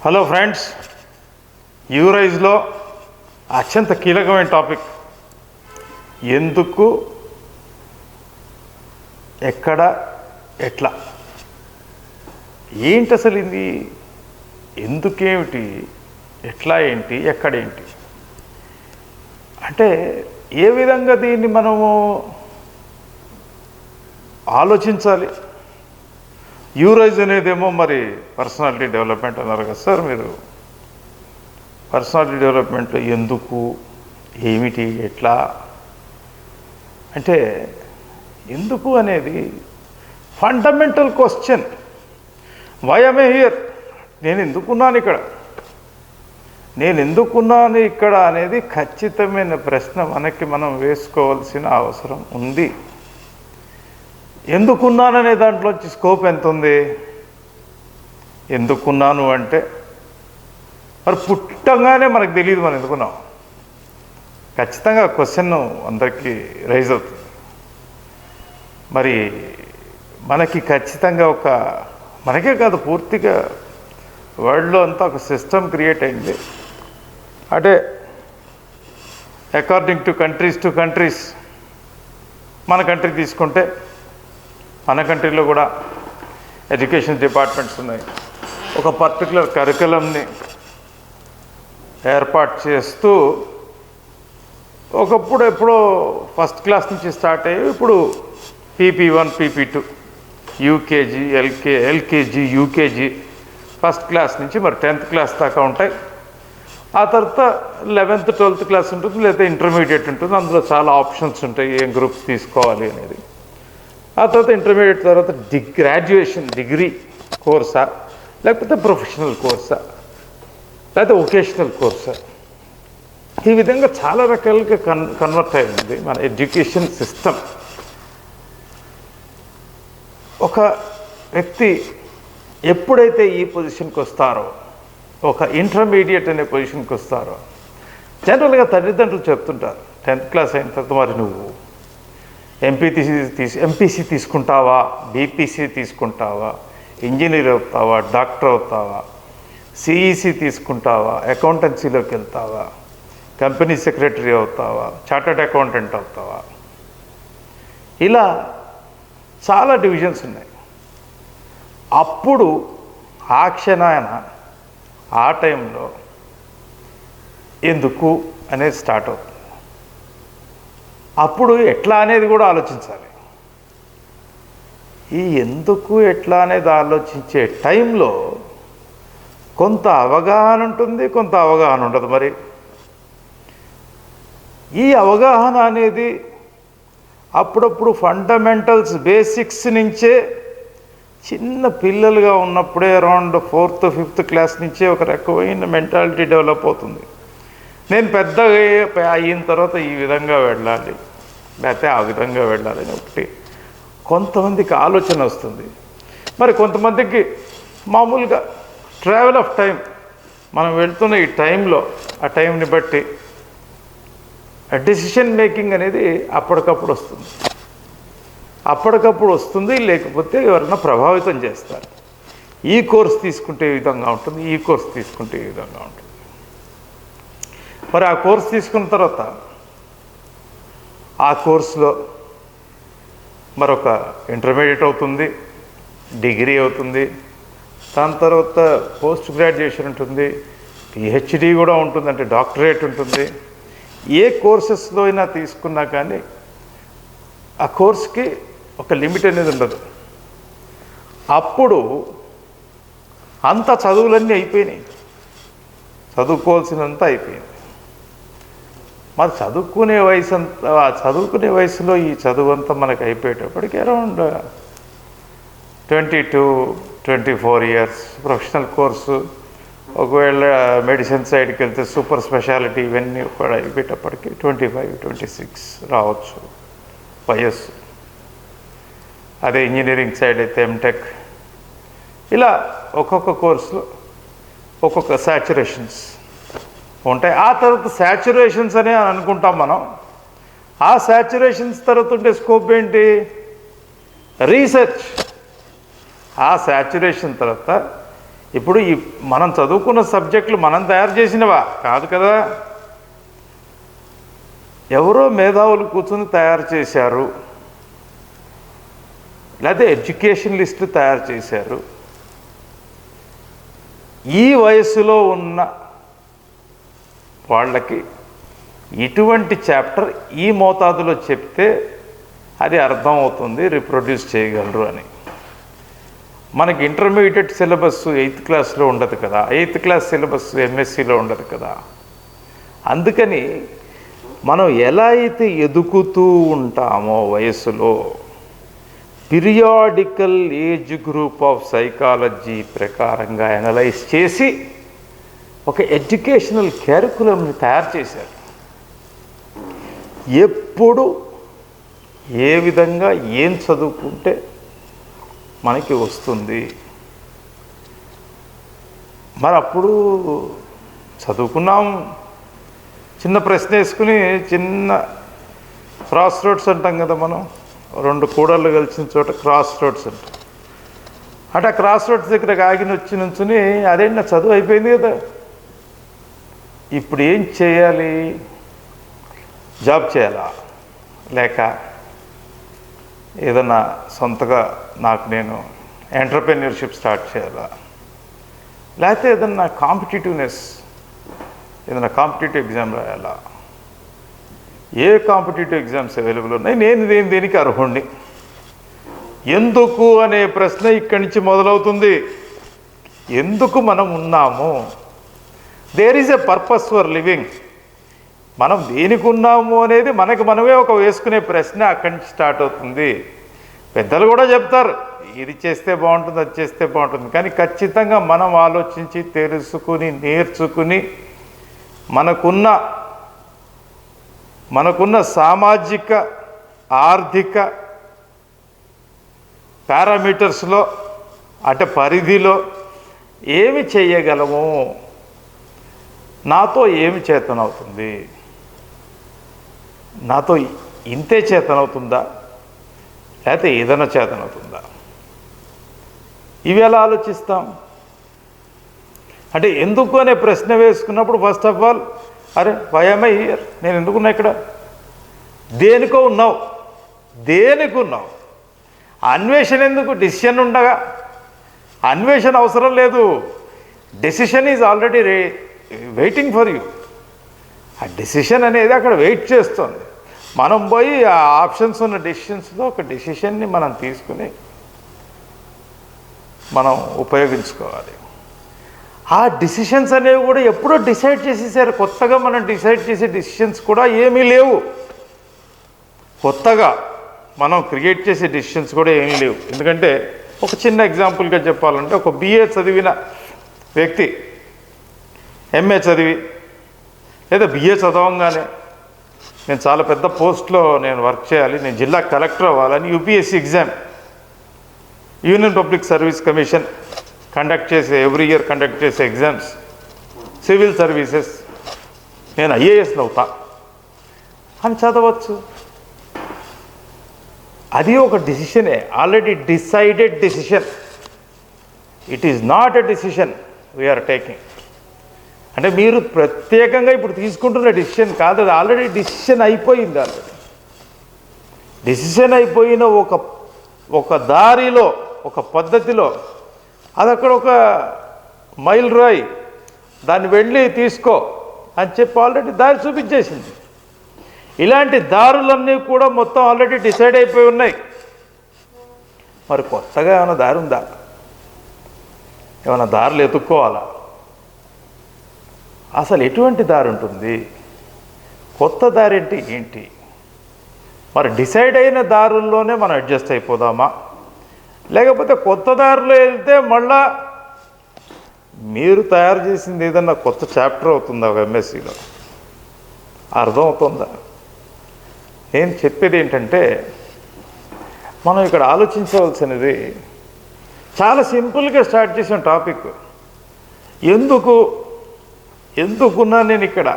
Hello friends, యూరైజ్లో అత్యంత కీలకమైన topic ఎందుకు, ఎక్కడ, ఎట్లా, ఏంటి అసలు ఇది, ఎందుకేమిటి, ఎట్లా ఏంటి, ఎక్కడేంటి అంటే ఏ విధంగా దీన్ని మనము ఆలోచించాలి. యూరైజ్ అనేదేమో మరి పర్సనాలిటీ డెవలప్మెంట్ అన్నారు కదా సార్ మీరు. పర్సనాలిటీ డెవలప్మెంట్లో ఎందుకు, ఏమిటి, ఎట్లా అంటే ఎందుకు అనేది fundamental question. Why am I here, నేను ఎందుకున్నాను ఇక్కడ, నేను ఎందుకున్నాను ఇక్కడ అనేది ఖచ్చితమైన ప్రశ్న మనకి మనం వేసుకోవాల్సిన అవసరం ఉంది. ఎందుకున్నాననే దాంట్లోంచి స్కోప్ ఎంత ఉంది. ఎందుకున్నాను అంటే మరి పుట్టంగానే మనకు తెలియదు మనం ఎందుకున్నాం. ఖచ్చితంగా క్వశ్చన్ అందరికీ రైజ్ అవుతుంది. మరి మనకి ఖచ్చితంగా మనకే కాదు, పూర్తిగా వరల్డ్లో అంతా ఒక సిస్టమ్ క్రియేట్ అయింది. అంటే అకార్డింగ్ టు కంట్రీస్ మన కంట్రీ తీసుకుంటే మన కంట్రీలో కూడా ఎడ్యుకేషన్ డిపార్ట్మెంట్స్ ఉన్నాయి. ఒక పర్టికులర్ కరికులంని ఏర్పాటు చేస్తూ ఒకప్పుడు ఎప్పుడో ఫస్ట్ క్లాస్ నుంచి స్టార్ట్ అయ్యి ఇప్పుడు PP1 PP2 UKG LKG UKG first class నుంచి మరి 10th క్లాస్ దాకా ఉంటాయి. ఆ తర్వాత 11th 12th క్లాస్ ఉంటుంది, లేదా ఇంటర్మీడియట్ ఉంటుంది. అందులో చాలా ఆప్షన్స్ ఉంటాయి ఏం గ్రూప్స్ తీసుకోవాలి అనేది. ఆ తర్వాత ఇంటర్మీడియట్ తర్వాత గ్రాడ్యుయేషన్ డిగ్రీ కోర్సా, లేకపోతే ప్రొఫెషనల్ కోర్సా, లేకపోతే వొకేషనల్ కోర్సా. ఈ విధంగా చాలా రకాలుగా కన్వర్ట్ అయింది మన ఎడ్యుకేషన్ సిస్టమ్. ఒక వ్యక్తి ఎప్పుడైతే ఈ పొజిషన్కి వస్తారో, ఒక ఇంటర్మీడియట్ అనే పొజిషన్కి వస్తారో, జనరల్గా తల్లిదండ్రులు చెప్తుంటారు 10th క్లాస్ అయిన తర్వాత మరి నువ్వు ఎంపీసీ తీసుకుంటావా, బీపీసీ తీసుకుంటావా, ఇంజనీర్ అవుతావా, డాక్టర్ అవుతావా, సిఈసి తీసుకుంటావా, అకౌంటెన్సీలోకి వెళ్తావా, కంపెనీ సెక్రటరీ అవుతావా, చార్టర్డ్ అకౌంటెంట్ అవుతావా, ఇలా చాలా డివిజన్స్ ఉన్నాయి. అప్పుడు ఆ క్షణాన ఆ టైంలో ఎందుకు అనేది స్టార్ట్ అవుతుంది. అప్పుడు ఎట్లా అనేది కూడా ఆలోచించాలి. ఈ ఎందుకు ఎట్లా అనేది ఆలోచించే టైంలో కొంత అవగాహన ఉంటుంది, కొంత అవగాహన ఉండదు. మరి ఈ అవగాహన అనేది అప్పుడప్పుడు ఫండమెంటల్స్ బేసిక్స్ నుంచే చిన్న పిల్లలుగా ఉన్నప్పుడే అరౌండ్ 4th 5th క్లాస్ నుంచే ఒక రకమైన మెంటాలిటీ డెవలప్ అవుతుంది. నేను పెద్దగా అయిన తర్వాత ఈ విధంగా వెళ్ళాలి, లేకపోతే ఆ విధంగా వెళ్ళాలని ఒకటి కొంతమందికి ఆలోచన వస్తుంది. మరి కొంతమందికి మామూలుగా ట్రావెల్ ఆఫ్ టైం, మనం వెళ్తున్న ఈ టైంలో ఆ టైంని బట్టి డెసిషన్ మేకింగ్ అనేది అప్పటికప్పుడు వస్తుంది. లేకపోతే ఎవరైనా ప్రభావితం చేస్తారు. ఈ కోర్స్ తీసుకుంటే ఈ విధంగా ఉంటుంది, ఈ కోర్స్ తీసుకుంటే ఈ విధంగా ఉంటుంది. మరి ఆ కోర్స్ తీసుకున్న తర్వాత ఆ కోర్సులో మరొక ఇంటర్మీడియట్ అవుతుంది, డిగ్రీ అవుతుంది, దాని తర్వాత పోస్ట్ గ్రాడ్యుయేషన్ ఉంటుంది, పిహెచ్డి కూడా ఉంటుంది, అంటే డాక్టరేట్ ఉంటుంది. ఏ కోర్సెస్లో అయినా తీసుకున్నా కానీ ఆ కోర్స్కి ఒక లిమిట్ అనేది ఉండదు. అప్పుడు అంత చదువులన్నీ అయిపోయినాయి, చదువుకోవాల్సినంత అయిపోయింది. మరి చదువుకునే వయసులో ఈ చదువు అంతా మనకు అయిపోయేటప్పటికి అరౌండ్ 22-24 ఇయర్స్. ప్రొఫెషనల్ కోర్సు ఒకవేళ మెడిసిన్ సైడ్కి వెళ్తే సూపర్ స్పెషాలిటీ ఇవన్నీ కూడా అయిపోయేటప్పటికి 25-26 రావచ్చు వయస్సు. అదే ఇంజనీరింగ్ సైడ్ అయితే ఎంటెక్, ఇలా ఒక్కొక్క కోర్సులో ఒక్కొక్క శాచురేషన్స్ ఉంటాయి. ఆ తర్వాత శాచురేషన్స్ అని అనుకుంటాం మనం. ఆ శాచురేషన్స్ తర్వాత ఉండే స్కోప్ ఏంటి, రీసెర్చ్. ఆ శాచురేషన్ తర్వాత ఇప్పుడు ఈ మనం చదువుకున్న సబ్జెక్టులు మనం తయారు చేసినవా కాదు కదా, ఎవరో మేధావులు కూర్చొని తయారు చేశారు, లేకపోతే ఎడ్యుకేషనలిస్టులు తయారు చేశారు. ఈ వయసులో ఉన్న వాళ్ళకి ఇటువంటి చాప్టర్ ఈ మోతాదులో చెప్తే అది అర్థం అవుతుంది, రిప్రొడ్యూస్ చేయగలరు అని. మనకి ఇంటర్మీడియట్ సిలబస్ 8th క్లాస్లో ఉండదు కదా, 8th క్లాస్ సిలబస్ ఎంఎస్సిలో ఉండదు కదా. అందుకని మనం ఎలా అయితే ఎదుగుతూ ఉంటామో వయసులో periodical age group of psychology ప్రకారంగా అనలైజ్ చేసి ఒక ఎడ్యుకేషనల్ క్యారికులంని తయారు చేశారు. ఎప్పుడు ఏ విధంగా ఏం చదువుకుంటే మనకి వస్తుంది. మరి అప్పుడు చదువుకున్నాం, చిన్న ప్రశ్న వేసుకుని చిన్న క్రాస్ రోడ్స్ అంటాం కదా, మనం 2 కూడళ్ళు కలిసిన చోట క్రాస్ రోడ్స్ అంటాం. అంటే ఆ క్రాస్ రోడ్స్ దగ్గర ఆగిన వచ్చి నుంచుని అదేంటి నా చదువు అయిపోయింది కదా, ఇప్పుడు ఏం చేయాలి, జాబ్ చేయాలా, లేక ఏదన్నా సొంతగా నాకు నేను ఎంటర్‌ప్రెన్యూర్‌షిప్ స్టార్ట్ చేయాలా, లేకపోతే ఏదన్నా కాంపిటేటివ్నెస్, ఏదైనా కాంపిటేటివ్ ఎగ్జామ్ రాయాలా, ఏ కాంపిటేటివ్ ఎగ్జామ్స్ అవైలబుల్ ఉన్నాయి, నేను దేనికి అర్హుణ్ణి, ఎందుకు అనే ప్రశ్న ఇక్కడి నుంచి మొదలవుతుంది. ఎందుకు మనం ఉన్నాము, there is a purpose for living. మనం దేనికి ఉన్నాము అనేది మనకి మనమే ఒక వేసుకునే ప్రశ్న అక్కడి నుంచి స్టార్ట్ అవుతుంది. పెద్దలు కూడా చెప్తారు ఇది చేస్తే బాగుంటుంది, అది చేస్తే బాగుంటుంది, కానీ ఖచ్చితంగా మనం ఆలోచించి తెలుసుకుని నేర్చుకుని మనకున్న సామాజిక ఆర్థిక పారామీటర్స్లో అంటే పరిధిలో ఏమి చేయగలము, నాతో ఏమి చేతనవుతుంది, నాతో ఇంతే చేతనవుతుందా లేకపోతే ఏదైనా చేతనవుతుందా, ఇవి ఎలా ఆలోచిస్తాం. అంటే ఎందుకు అనే ప్రశ్న వేసుకున్నప్పుడు ఫస్ట్ ఆఫ్ ఆల్ అరే వై యామ్ ఐ హియర్, నేను ఎందుకున్నా ఇక్కడ, దేనికి ఉన్నావు, అన్వేషణ ఎందుకు, డిసిషన్ ఉండగా అన్వేషణ అవసరం లేదు, decision is already waiting for you. ఆ డెసిషన్ అనేది అక్కడ వెయిట్ చేస్తుంది. మనం పోయి ఆ ఆప్షన్స్ ఉన్న డెసిషన్స్లో ఒక డెసిషన్ని మనం తీసుకుని మనం ఉపయోగించుకోవాలి. ఆ డిసిషన్స్ అనేవి కూడా ఎప్పుడో డిసైడ్ చేసేసారు, కొత్తగా మనం డిసైడ్ చేసే డిసిషన్స్ కూడా ఏమీ లేవు, కొత్తగా మనం క్రియేట్ చేసే డిసిషన్స్ కూడా ఏమీ లేవు. ఎందుకంటే ఒక చిన్న ఎగ్జాంపుల్గా చెప్పాలంటే ఒక BA చదివిన వ్యక్తి MA చదివి లేదా BA చదవంగానే నేను చాలా పెద్ద పోస్ట్లో నేను వర్క్ చేయాలి, నేను జిల్లా కలెక్టర్ అవ్వాలని UPSC exam, Union Public Service Commission every year conduct చేసే ఎగ్జామ్స్, సివిల్ సర్వీసెస్, నేను IAS అవుతా అని చదవచ్చు. అది ఒక డిసిషనే, already decided decision. It is not a decision we're taking. అంటే మీరు ప్రత్యేకంగా ఇప్పుడు తీసుకుంటున్న డిసిషన్ కాదు, అది ఆల్రెడీ డిసిషన్ అయిపోయింది. ఆల్రెడీ డిసిషన్ అయిపోయిన ఒక దారిలో, ఒక పద్ధతిలో, అది అక్కడ ఒక మైల్ రాయి, దాన్ని వెళ్ళి తీసుకో అని చెప్పి ఆల్రెడీ దారి చూపించేసింది. ఇలాంటి దారులన్నీ కూడా మొత్తం ఆల్రెడీ డిసైడ్ అయిపోయి ఉన్నాయి. మరి కొత్తగా ఏమైనా దారి ఉందా, ఏమైనా దారులు ఎత్తుక్కోవాలా, అసలు ఎటువంటి దారి ఉంటుంది, కొత్త దారి అంటే ఏంటి, మరి డిసైడ్ అయిన దారుల్లోనే మనం అడ్జస్ట్ అయిపోదామా, లేకపోతే కొత్త దారిలో వెళ్తే మళ్ళా మీరు తయారు చేసింది ఏదన్నా కొత్త చాప్టర్ అవుతుందా ఒక MScలో, అర్థం అవుతుందా? నేను చెప్పేది ఏంటంటే మనం ఇక్కడ ఆలోచించవలసినది చాలా సింపుల్గా స్టార్ట్ చేసిన టాపిక్. ఎందుకున్నా నేను ఇక్కడ,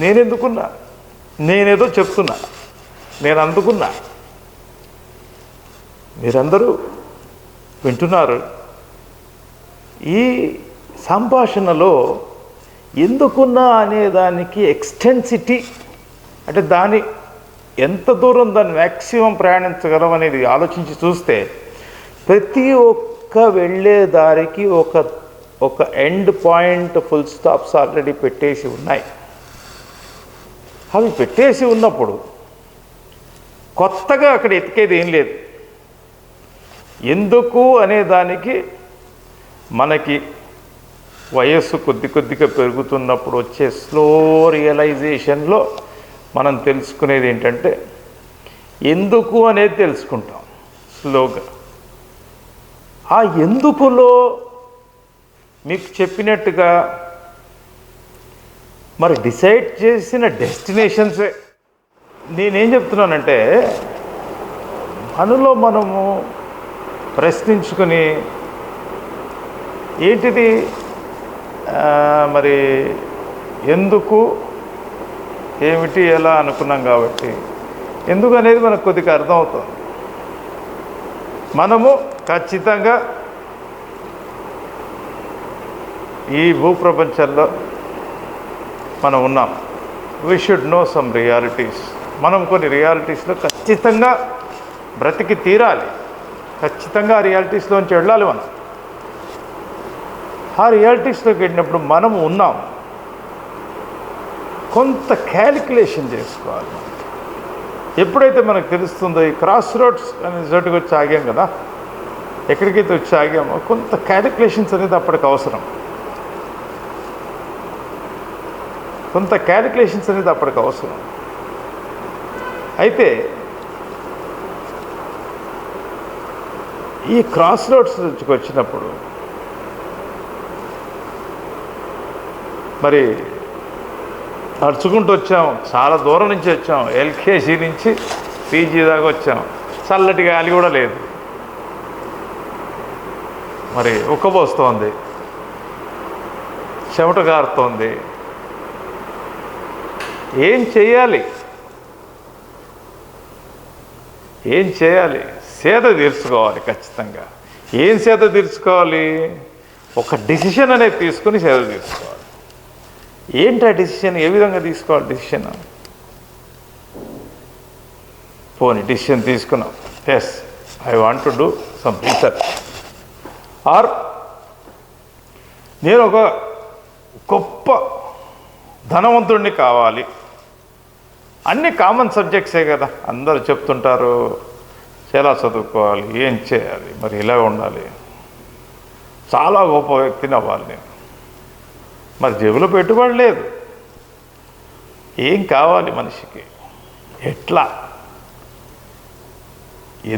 నేనెందుకున్నా, నేనేదో చెప్తున్నా, నేను అందుకున్నా, మీరందరూ వింటున్నారు, ఈ సంభాషణలో ఎందుకున్నా అనేదానికి ఎక్స్టెన్సిటీ అంటే దాని ఎంత దూరం దాన్ని మ్యాక్సిమం ప్రయాణించగలం అనేది ఆలోచించి చూస్తే ప్రతి ఒక్క వెళ్ళే దారికి ఒక end point full stops already పెట్టేసి ఉన్నాయి. అవి పెట్టేసి ఉన్నప్పుడు కొత్తగా అక్కడ ఎతికేది ఏం లేదు. ఎందుకు అనే దానికి మనకి వయస్సు కొద్దిగా పెరుగుతున్నప్పుడు వచ్చే స్లో రియలైజేషన్లో మనం తెలుసుకునేది ఏంటంటే ఎందుకు అనేది తెలుసుకుంటాం స్లోగా. ఆ ఎందుకులో మీకు చెప్పినట్టుగా మరి డిసైడ్ చేసిన డెస్టినేషన్సే. నేనేం చెప్తున్నానంటే మనలో మనము ప్రశ్నించుకొని ఏంటిది మరి ఎందుకు ఏమిటి ఎలా అనుకున్నాం కాబట్టి ఎందుకు అనేది మనకు కొద్దిగా అర్థమవుతుంది. మనము ఖచ్చితంగా ఈ భూప్రపంచంలో మనం ఉన్నాం. We should know some realities. మనం కొన్ని రియాలిటీస్లో ఖచ్చితంగా బ్రతికి తీరాలి. ఖచ్చితంగా ఆ రియాలిటీస్లోంచి వెళ్ళాలి. మనం ఆ రియాలిటీస్లోకి వెళ్ళినప్పుడు మనము ఉన్నాం. కొంత క్యాలిక్యులేషన్ చేసుకోవాలి. ఎప్పుడైతే మనకు తెలుస్తుందో ఈ క్రాస్ రోడ్స్ అనే చోటుకి వచ్చి ఆగాం కదా, ఎక్కడికైతే వచ్చి ఆగామో కొంత క్యాలిక్యులేషన్స్ అనేది అప్పటికి అవసరం. అయితే ఈ క్రాస్ రోడ్స్ నుంచి వచ్చినప్పుడు మరి నడుచుకుంటూ వచ్చాం, చాలా దూరం నుంచి వచ్చాం. ఎల్కేజీ నుంచి పీజీ దాకా వచ్చాం. చల్లటి గాలి కూడా లేదు. మరి ఉక్కబోస్తోంది, చెమట గారుతోంది. ఏం చేయాలి? సేద తీర్చుకోవాలి ఖచ్చితంగా. ఏం సేద తీర్చుకోవాలి? ఒక డిసిషన్ అనేది తీసుకుని సేద తీర్చుకోవాలి. ఏంటి ఆ డిసిషన్? ఏ విధంగా తీసుకోవాలి డిసిషన్? పోనీ డిసిషన్ తీసుకున్నాం, yes I want to do some research, or నేను ఒక గొప్ప ధనవంతుడిని కావాలి. అన్నీ కామన్ సబ్జెక్ట్సే కదా, అందరూ చెప్తుంటారు. ఎలా చదువుకోవాలి, ఏం చేయాలి, మరి ఇలా ఉండాలి, చాలా గొప్ప వ్యక్తిని అవ్వాలి నేను. మరి జేబులో పెట్టుబడి లేదు. ఏం కావాలి మనిషికి? ఎట్లా,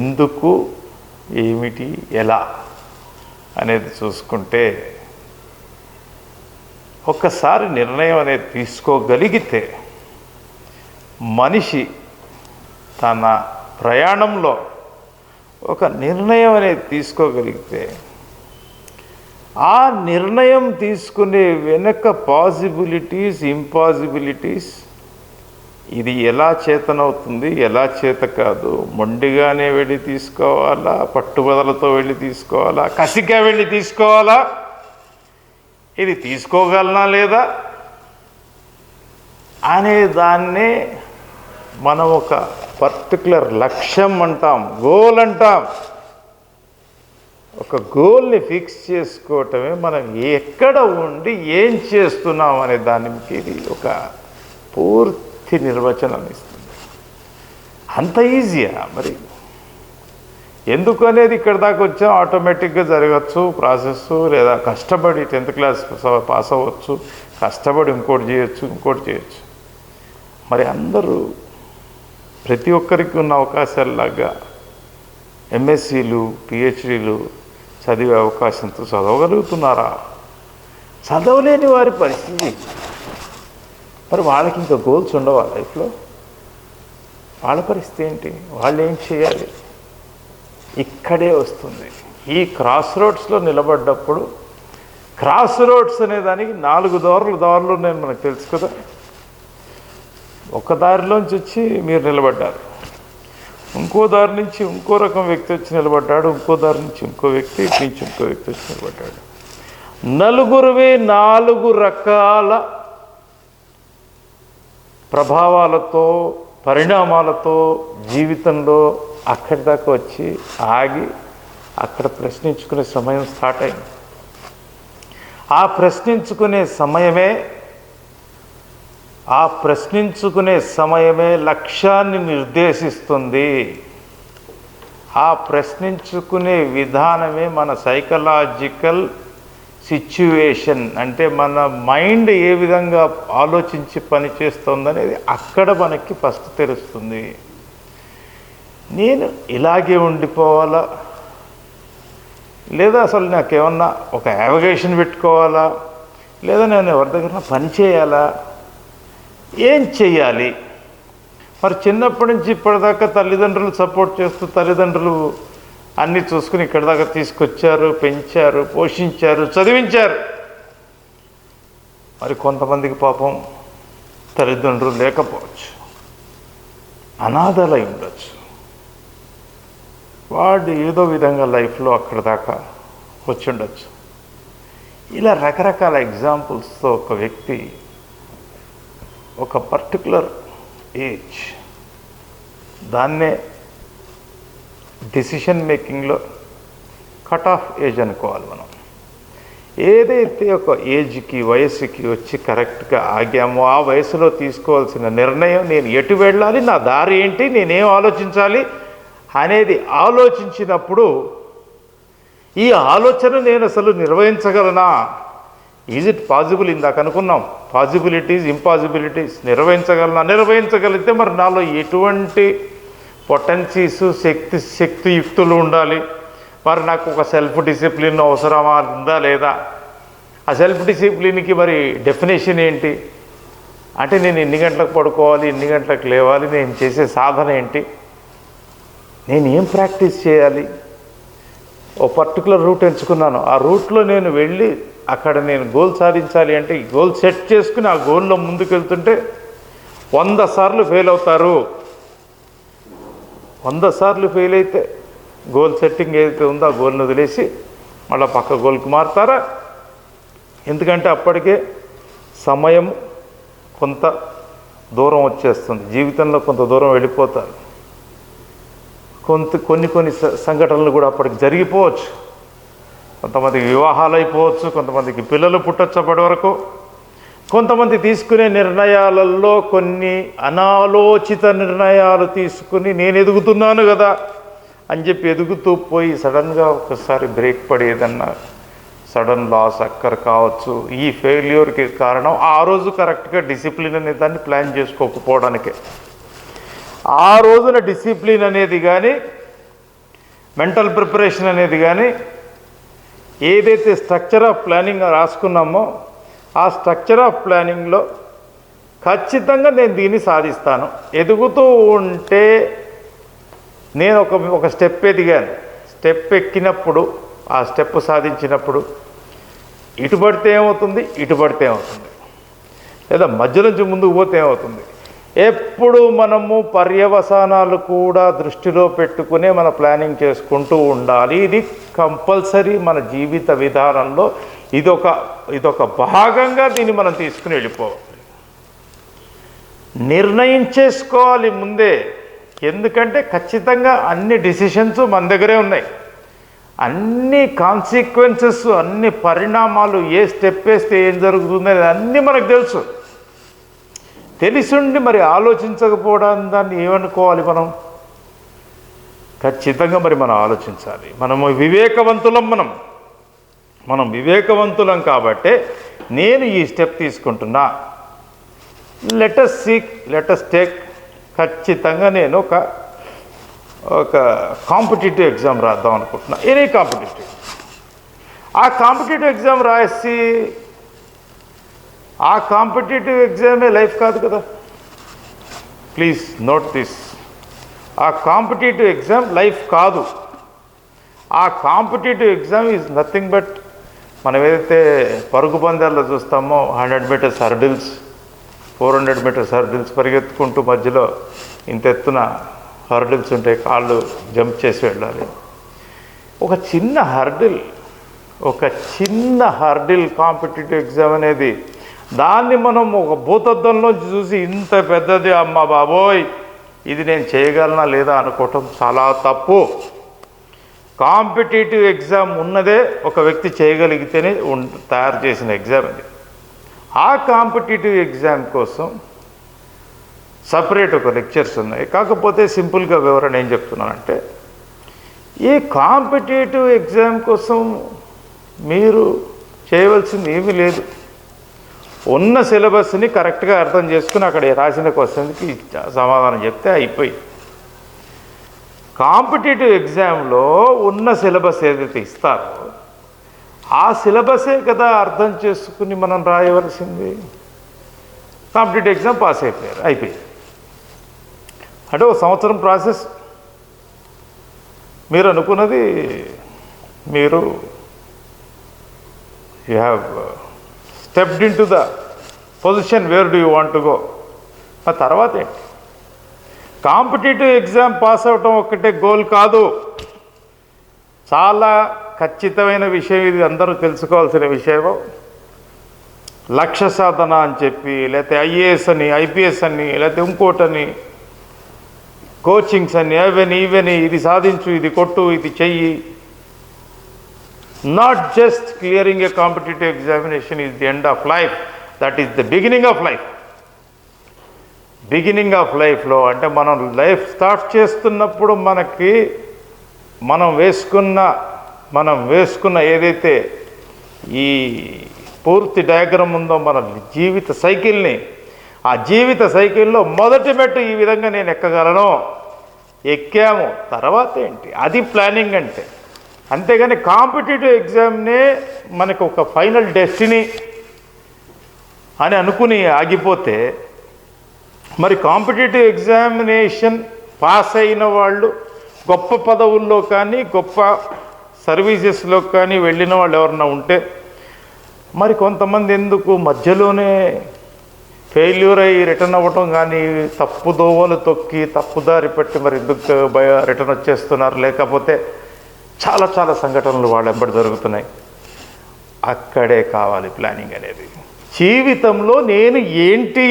ఎందుకు, ఏమిటి, ఎలా అనేది చూసుకుంటే ఒక్కసారి నిర్ణయం అనేది తీసుకోగలిగితే మనిషి తన ప్రయాణంలో ఒక నిర్ణయం అనేది తీసుకోగలిగితే ఆ నిర్ణయం తీసుకునే వెనక పాసిబిలిటీస్, ఇంపాసిబిలిటీస్, ఇది ఎలా చేతనవుతుంది, ఎలా చేత కాదు, మొండిగానే వెళ్ళి తీసుకోవాలా, పట్టుబదలతో వెళ్ళి తీసుకోవాలా, కసిగా వెళ్ళి తీసుకోవాలా, ఇది తీసుకోగలనా లేదా అనే దాన్నే మనం ఒక పర్టికులర్ లక్ష్యం అంటాం, గోల్ అంటాం. ఒక గోల్ని ఫిక్స్ చేసుకోవటమే మనం ఎక్కడ ఉండి ఏం చేస్తున్నాం అనే దానికి ఇది ఒక పూర్తి నిర్వచనం ఇస్తుంది. అంత ఈజీయా? మరి ఎందుకు అనేది ఇక్కడ దాకా వచ్చాం. ఆటోమేటిక్గా జరగచ్చు ప్రాసెస్, లేదా కష్టపడి 10th క్లాస్ పాస్ అవ్వచ్చు, కష్టపడి ఇంకోటి చేయొచ్చు. మరి అందరూ ప్రతి ఒక్కరికి ఉన్న అవకాశాలలాగా ఎంఎస్సీలు, పిహెచ్డీలు చదివే అవకాశంతో చదవగలుగుతున్నారా? చదవలేని వారి పరిస్థితి. మరి వాళ్ళకి ఇంకా గోల్స్ ఉండవా లైఫ్లో? వాళ్ళ పరిస్థితి ఏంటి? వాళ్ళు ఏం చేయాలి? ఇక్కడే వస్తుంది. ఈ క్రాస్ రోడ్స్లో నిలబడ్డప్పుడు, క్రాస్ రోడ్స్ అనే దానికి 4 దారులు నేను మనకు తెలుసు కదా. ఒక దారిలోంచి వచ్చి మీరు నిలబడ్డారు, ఇంకో దారి నుంచి ఇంకో రకం వ్యక్తి వచ్చి నిలబడ్డాడు, ఇంకో దారి నుంచి ఇంకో వ్యక్తి, ఇటు నుంచి ఇంకో వ్యక్తి వచ్చి నిలబడ్డాడు. నలుగురివి 4 రకాల ప్రభావాలతో, పరిణామాలతో జీవితంలో అక్కడి దాకా వచ్చి ఆగి అక్కడ ప్రశ్నించుకునే సమయం స్టార్ట్ అయింది. ఆ ప్రశ్నించుకునే సమయమే లక్ష్యాన్ని నిర్దేశిస్తుంది. ఆ ప్రశ్నించుకునే విధానమే మన సైకలాజికల్ సిచ్యువేషన్, అంటే మన మైండ్ ఏ విధంగా ఆలోచించి పనిచేస్తుందనేది అక్కడ మనకి ఫస్ట్ తెలుస్తుంది. నేను ఇలాగే ఉండిపోవాలా, లేదా అసలు నాకేమన్నా ఒక యావిగేషన్ పెట్టుకోవాలా, లేదా నేను ఎవరి దగ్గర పని చేయాలా, ఏం చెయ్యాలి? మరి చిన్నప్పటి నుంచి ఇప్పటిదాకా తల్లిదండ్రులు సపోర్ట్ చేస్తూ, తల్లిదండ్రులు అన్నీ చూసుకుని ఇక్కడి దాకా తీసుకొచ్చారు, పెంచారు, పోషించారు, చదివించారు. మరి కొంతమందికి పాపం తల్లిదండ్రులు లేకపోవచ్చు, అనాథలై ఉండొచ్చు. వాడు ఏదో విధంగా లైఫ్లో అక్కడ దాకా వచ్చి ఉండొచ్చు. ఇలా రకరకాల ఎగ్జాంపుల్స్తో ఒక వ్యక్తి ఒక పర్టికులర్ ఏజ్, దాన్నే డెసిషన్ మేకింగ్లో కట్ ఆఫ్ ఏజ్ అనుకోవాలి మనం. ఏదైతే ఒక ఏజ్కి, వయసుకి వచ్చి కరెక్ట్గా ఆగామో ఆ వయసులో తీసుకోవాల్సిన నిర్ణయం, నేను ఎటు వెళ్ళాలి, నా దారి ఏంటి, నేనేం ఆలోచించాలి అనేది ఆలోచించినప్పుడు ఈ ఆలోచన నేను అసలు నిర్వహించగలనా? Is it possible? ఇందాక అనుకున్నాం పాసిబిలిటీస్, ఇంపాసిబిలిటీస్. నిర్వహించగలిగితే మరి నాలో ఎటువంటి పొటెన్సీస్, శక్తియుక్తులు ఉండాలి? మరి నాకు ఒక సెల్ఫ్ డిసిప్లిన్ అవసరమా, ఉందా లేదా? ఆ సెల్ఫ్ డిసిప్లిన్కి మరి డెఫినేషన్ ఏంటి? అంటే నేను ఎన్ని గంటలకు పడుకోవాలి, ఎన్ని గంటలకు లేవాలి, నేను చేసే సాధన ఏంటి, నేను ఏం ప్రాక్టీస్ చేయాలి? ఓ పర్టికులర్ రూట్ ఎంచుకున్నాను, ఆ రూట్లో నేను వెళ్ళి అక్కడ నేను గోల్ సాధించాలి అంటే ఈ గోల్ సెట్ చేసుకుని ఆ గోల్లో ముందుకు వెళ్తుంటే 100 సార్లు ఫెయిల్ అవుతారు. 100 సార్లు ఫెయిల్ అయితే గోల్ సెట్టింగ్ ఏదైతే ఉందో ఆ గోల్ని వదిలేసి మళ్ళీ పక్క గోల్కి మారుతారా? ఎందుకంటే అప్పటికే సమయం కొంత దూరం వచ్చేస్తుంది, జీవితంలో కొంత దూరం వెళ్ళిపోతారు. కొన్ని సంఘటనలు కూడా అప్పటికి జరిగిపోవచ్చు. కొంతమందికి వివాహాలు అయిపోవచ్చు, కొంతమందికి పిల్లలు పుట్టొచ్చు అప్పటి వరకు. కొంతమంది తీసుకునే నిర్ణయాలలో కొన్ని అనాలోచిత నిర్ణయాలు తీసుకుని నేను ఎదుగుతున్నాను కదా అని చెప్పి ఎదుగుతూ పోయి సడన్గా ఒకసారి బ్రేక్ పడేదన్నా సడన్ లాస్ అక్కర్ కావచ్చు. ఈ ఫెయిల్యూర్కి కారణం ఆ రోజు కరెక్ట్గా డిసిప్లిన్ అనే దాన్ని ప్లాన్ చేసుకోకపోవడానికే. ఆ రోజున డిసిప్లిన్ అనేది కానీ, మెంటల్ ప్రిపరేషన్ అనేది కానీ, ఏదైతే స్ట్రక్చర్ ఆఫ్ ప్లానింగ్ రాసుకున్నామో ఆ స్ట్రక్చర్ ఆఫ్ ప్లానింగ్లో ఖచ్చితంగా నేను దీన్ని సాధిస్తాను. ఎదుగుతూ ఉంటే నేను ఒక స్టెప్ ఎదిగాను, స్టెప్ ఎక్కినప్పుడు ఆ స్టెప్ సాధించినప్పుడు ఇటు పడితే ఏమవుతుంది, ఇటు పడితే ఏమవుతుంది, లేదా మధ్య నుంచి ముందుకు పోతే ఏమవుతుంది. ఎప్పుడు మనము పర్యవసానాలు కూడా దృష్టిలో పెట్టుకునే మన ప్లానింగ్ చేసుకుంటూ ఉండాలి. ఇది కంపల్సరీ మన జీవిత విధానంలో ఇదొక భాగంగా దీన్ని మనం తీసుకుని వెళ్ళిపోవాలి. నిర్ణయించేసుకోవాలి ముందే. ఎందుకంటే ఖచ్చితంగా అన్ని డిసిషన్స్ మన దగ్గరే ఉన్నాయి. అన్ని కాన్సిక్వెన్సెస్, అన్ని పరిణామాలు, ఏ స్టెప్ వేస్తే ఏం జరుగుతుంది అనేది అన్నీ మనకు తెలుసు. తెలిసిండి మరి ఆలోచించకపోవడం దాన్ని ఏమనుకోవాలి? ఖచ్చితంగా మరి మనం ఆలోచించాలి. మనము వివేకవంతులం. మనం వివేకవంతులం కాబట్టే నేను ఈ స్టెప్ తీసుకుంటున్నా. లెటస్ టేక్ ఖచ్చితంగా నేను ఒక కాంపిటేటివ్ ఎగ్జామ్ రాద్దాం అనుకుంటున్నా. Any competitive. ఆ కాంపిటేటివ్ ఎగ్జామ్ రాసి ఆ కాంపిటేటివ్ ఎగ్జామే లైఫ్ కాదు కదా. Please note this. ఆ కాంపిటేటివ్ ఎగ్జామ్ లైఫ్ కాదు. ఆ competitive exam is nothing but మనం ఏదైతే పరుగు పందాల్లో చూస్తామో 100 మీటర్స్ హర్డిల్స్, 400 మీటర్స్ హర్డిల్స్ పరిగెత్తుకుంటూ మధ్యలో ఇంత ఎత్తున హర్డిల్స్ ఉంటాయి, కాళ్ళు జంప్ చేసి వెళ్ళాలి. ఒక చిన్న హర్డిల్ ఒక చిన్న హర్డిల్ కాంపిటేటివ్ ఎగ్జామ్ అనేది, దాన్ని మనం ఒక భూతద్దంలో చూసి ఇంత పెద్దది అమ్మ బాబోయ్ ఇది నేను చేయగలనా లేదా అనుకోవటం చాలా తప్పు. కాంపిటేటివ్ ఎగ్జామ్ ఉన్నదే ఒక వ్యక్తి చేయగలిగితేనే తయారు చేసిన ఎగ్జామ్ ఇది. ఆ కాంపిటేటివ్ ఎగ్జామ్ కోసం సపరేట్ ఒక లెక్చర్స్ ఉన్నాయి. కాకపోతే సింపుల్గా వివరణ ఏం చెప్తున్నానంటే, ఈ కాంపిటేటివ్ ఎగ్జామ్ కోసం మీరు చేయవలసింది ఏమీ లేదు. ఉన్న సిలబస్ని కరెక్ట్గా అర్థం చేసుకుని అక్కడ రాసిన క్వశ్చన్కి సమాధానం చెప్తే అయిపోయి. కాంపిటేటివ్ ఎగ్జామ్లో ఉన్న సిలబస్ ఏదైతే ఇస్తారో ఆ సిలబసే కదా అర్థం చేసుకుని మనం రాయవలసింది. కాంపిటేటివ్ ఎగ్జామ్ పాస్ అయిపోయింది అంటే ఒక సంవత్సరం ప్రాసెస్. మీరు అనుకున్నది మీరు you have stepped in to the position where do you want to go. ఆ తర్వాత ఏంటి? కాంపిటేటివ్ ఎగ్జామ్ పాస్ అవటం ఒక్కటే గోల్ కాదు. చాలా ఖచ్చితమైన విషయం ఇది, అందరూ తెలుసుకోవాల్సిన విషయం. లక్ష్య సాధన అని చెప్పి, లేకపోతే ఐఏఎస్ అని, ఐపీఎస్ అని, లేకపోతే ఇంకోటని, కోచింగ్స్ అని, ఇవని ఇది సాధించు, ఇది కొట్టు, ఇది చెయ్యి. Not just clearing A competitive examination is the end of life, that is the beginning of life. Beginning of లైఫ్లో అంటే మనం లైఫ్ స్టార్ట్ చేస్తున్నప్పుడు మనం వేసుకున్న ఏదైతే ఈ పూర్తి డయాగ్రామ్ ఉందో మన జీవిత సైకిల్ని, ఆ జీవిత సైకిల్లో మొదటి మెట్టు ఈ విధంగా నేను ఎక్కగలను, ఎక్కాము, తర్వాత ఏంటి? అది ప్లానింగ్ అంటే. అంతేగాని కాంపిటేటివ్ ఎగ్జామ్నే మనకు ఒక ఫైనల్ డెస్టినీ అని అనుకుని ఆగిపోతే మరి కాంపిటేటివ్ ఎగ్జామినేషన్ పాస్ అయిన వాళ్ళు గొప్ప పదవుల్లో కానీ గొప్ప సర్వీసెస్లో కానీ వెళ్ళిన వాళ్ళు ఎవరన్నా ఉంటే, మరి కొంతమంది ఎందుకు మధ్యలోనే ఫెయిల్యూర్ అయ్యి రిటర్న్ అవ్వటం కానీ, తప్పు దోవలు తొక్కి తప్పుదారి పెట్టి మరి ఎందుకు రిటర్న్ వచ్చేస్తున్నారు? లేకపోతే చాలా చాలా సంఘటనలు వాళ్ళ వెంబడి జరుగుతున్నాయి. అక్కడే కావాలి ప్లానింగ్ అనేది. జీవితంలో నేను ఏంటి,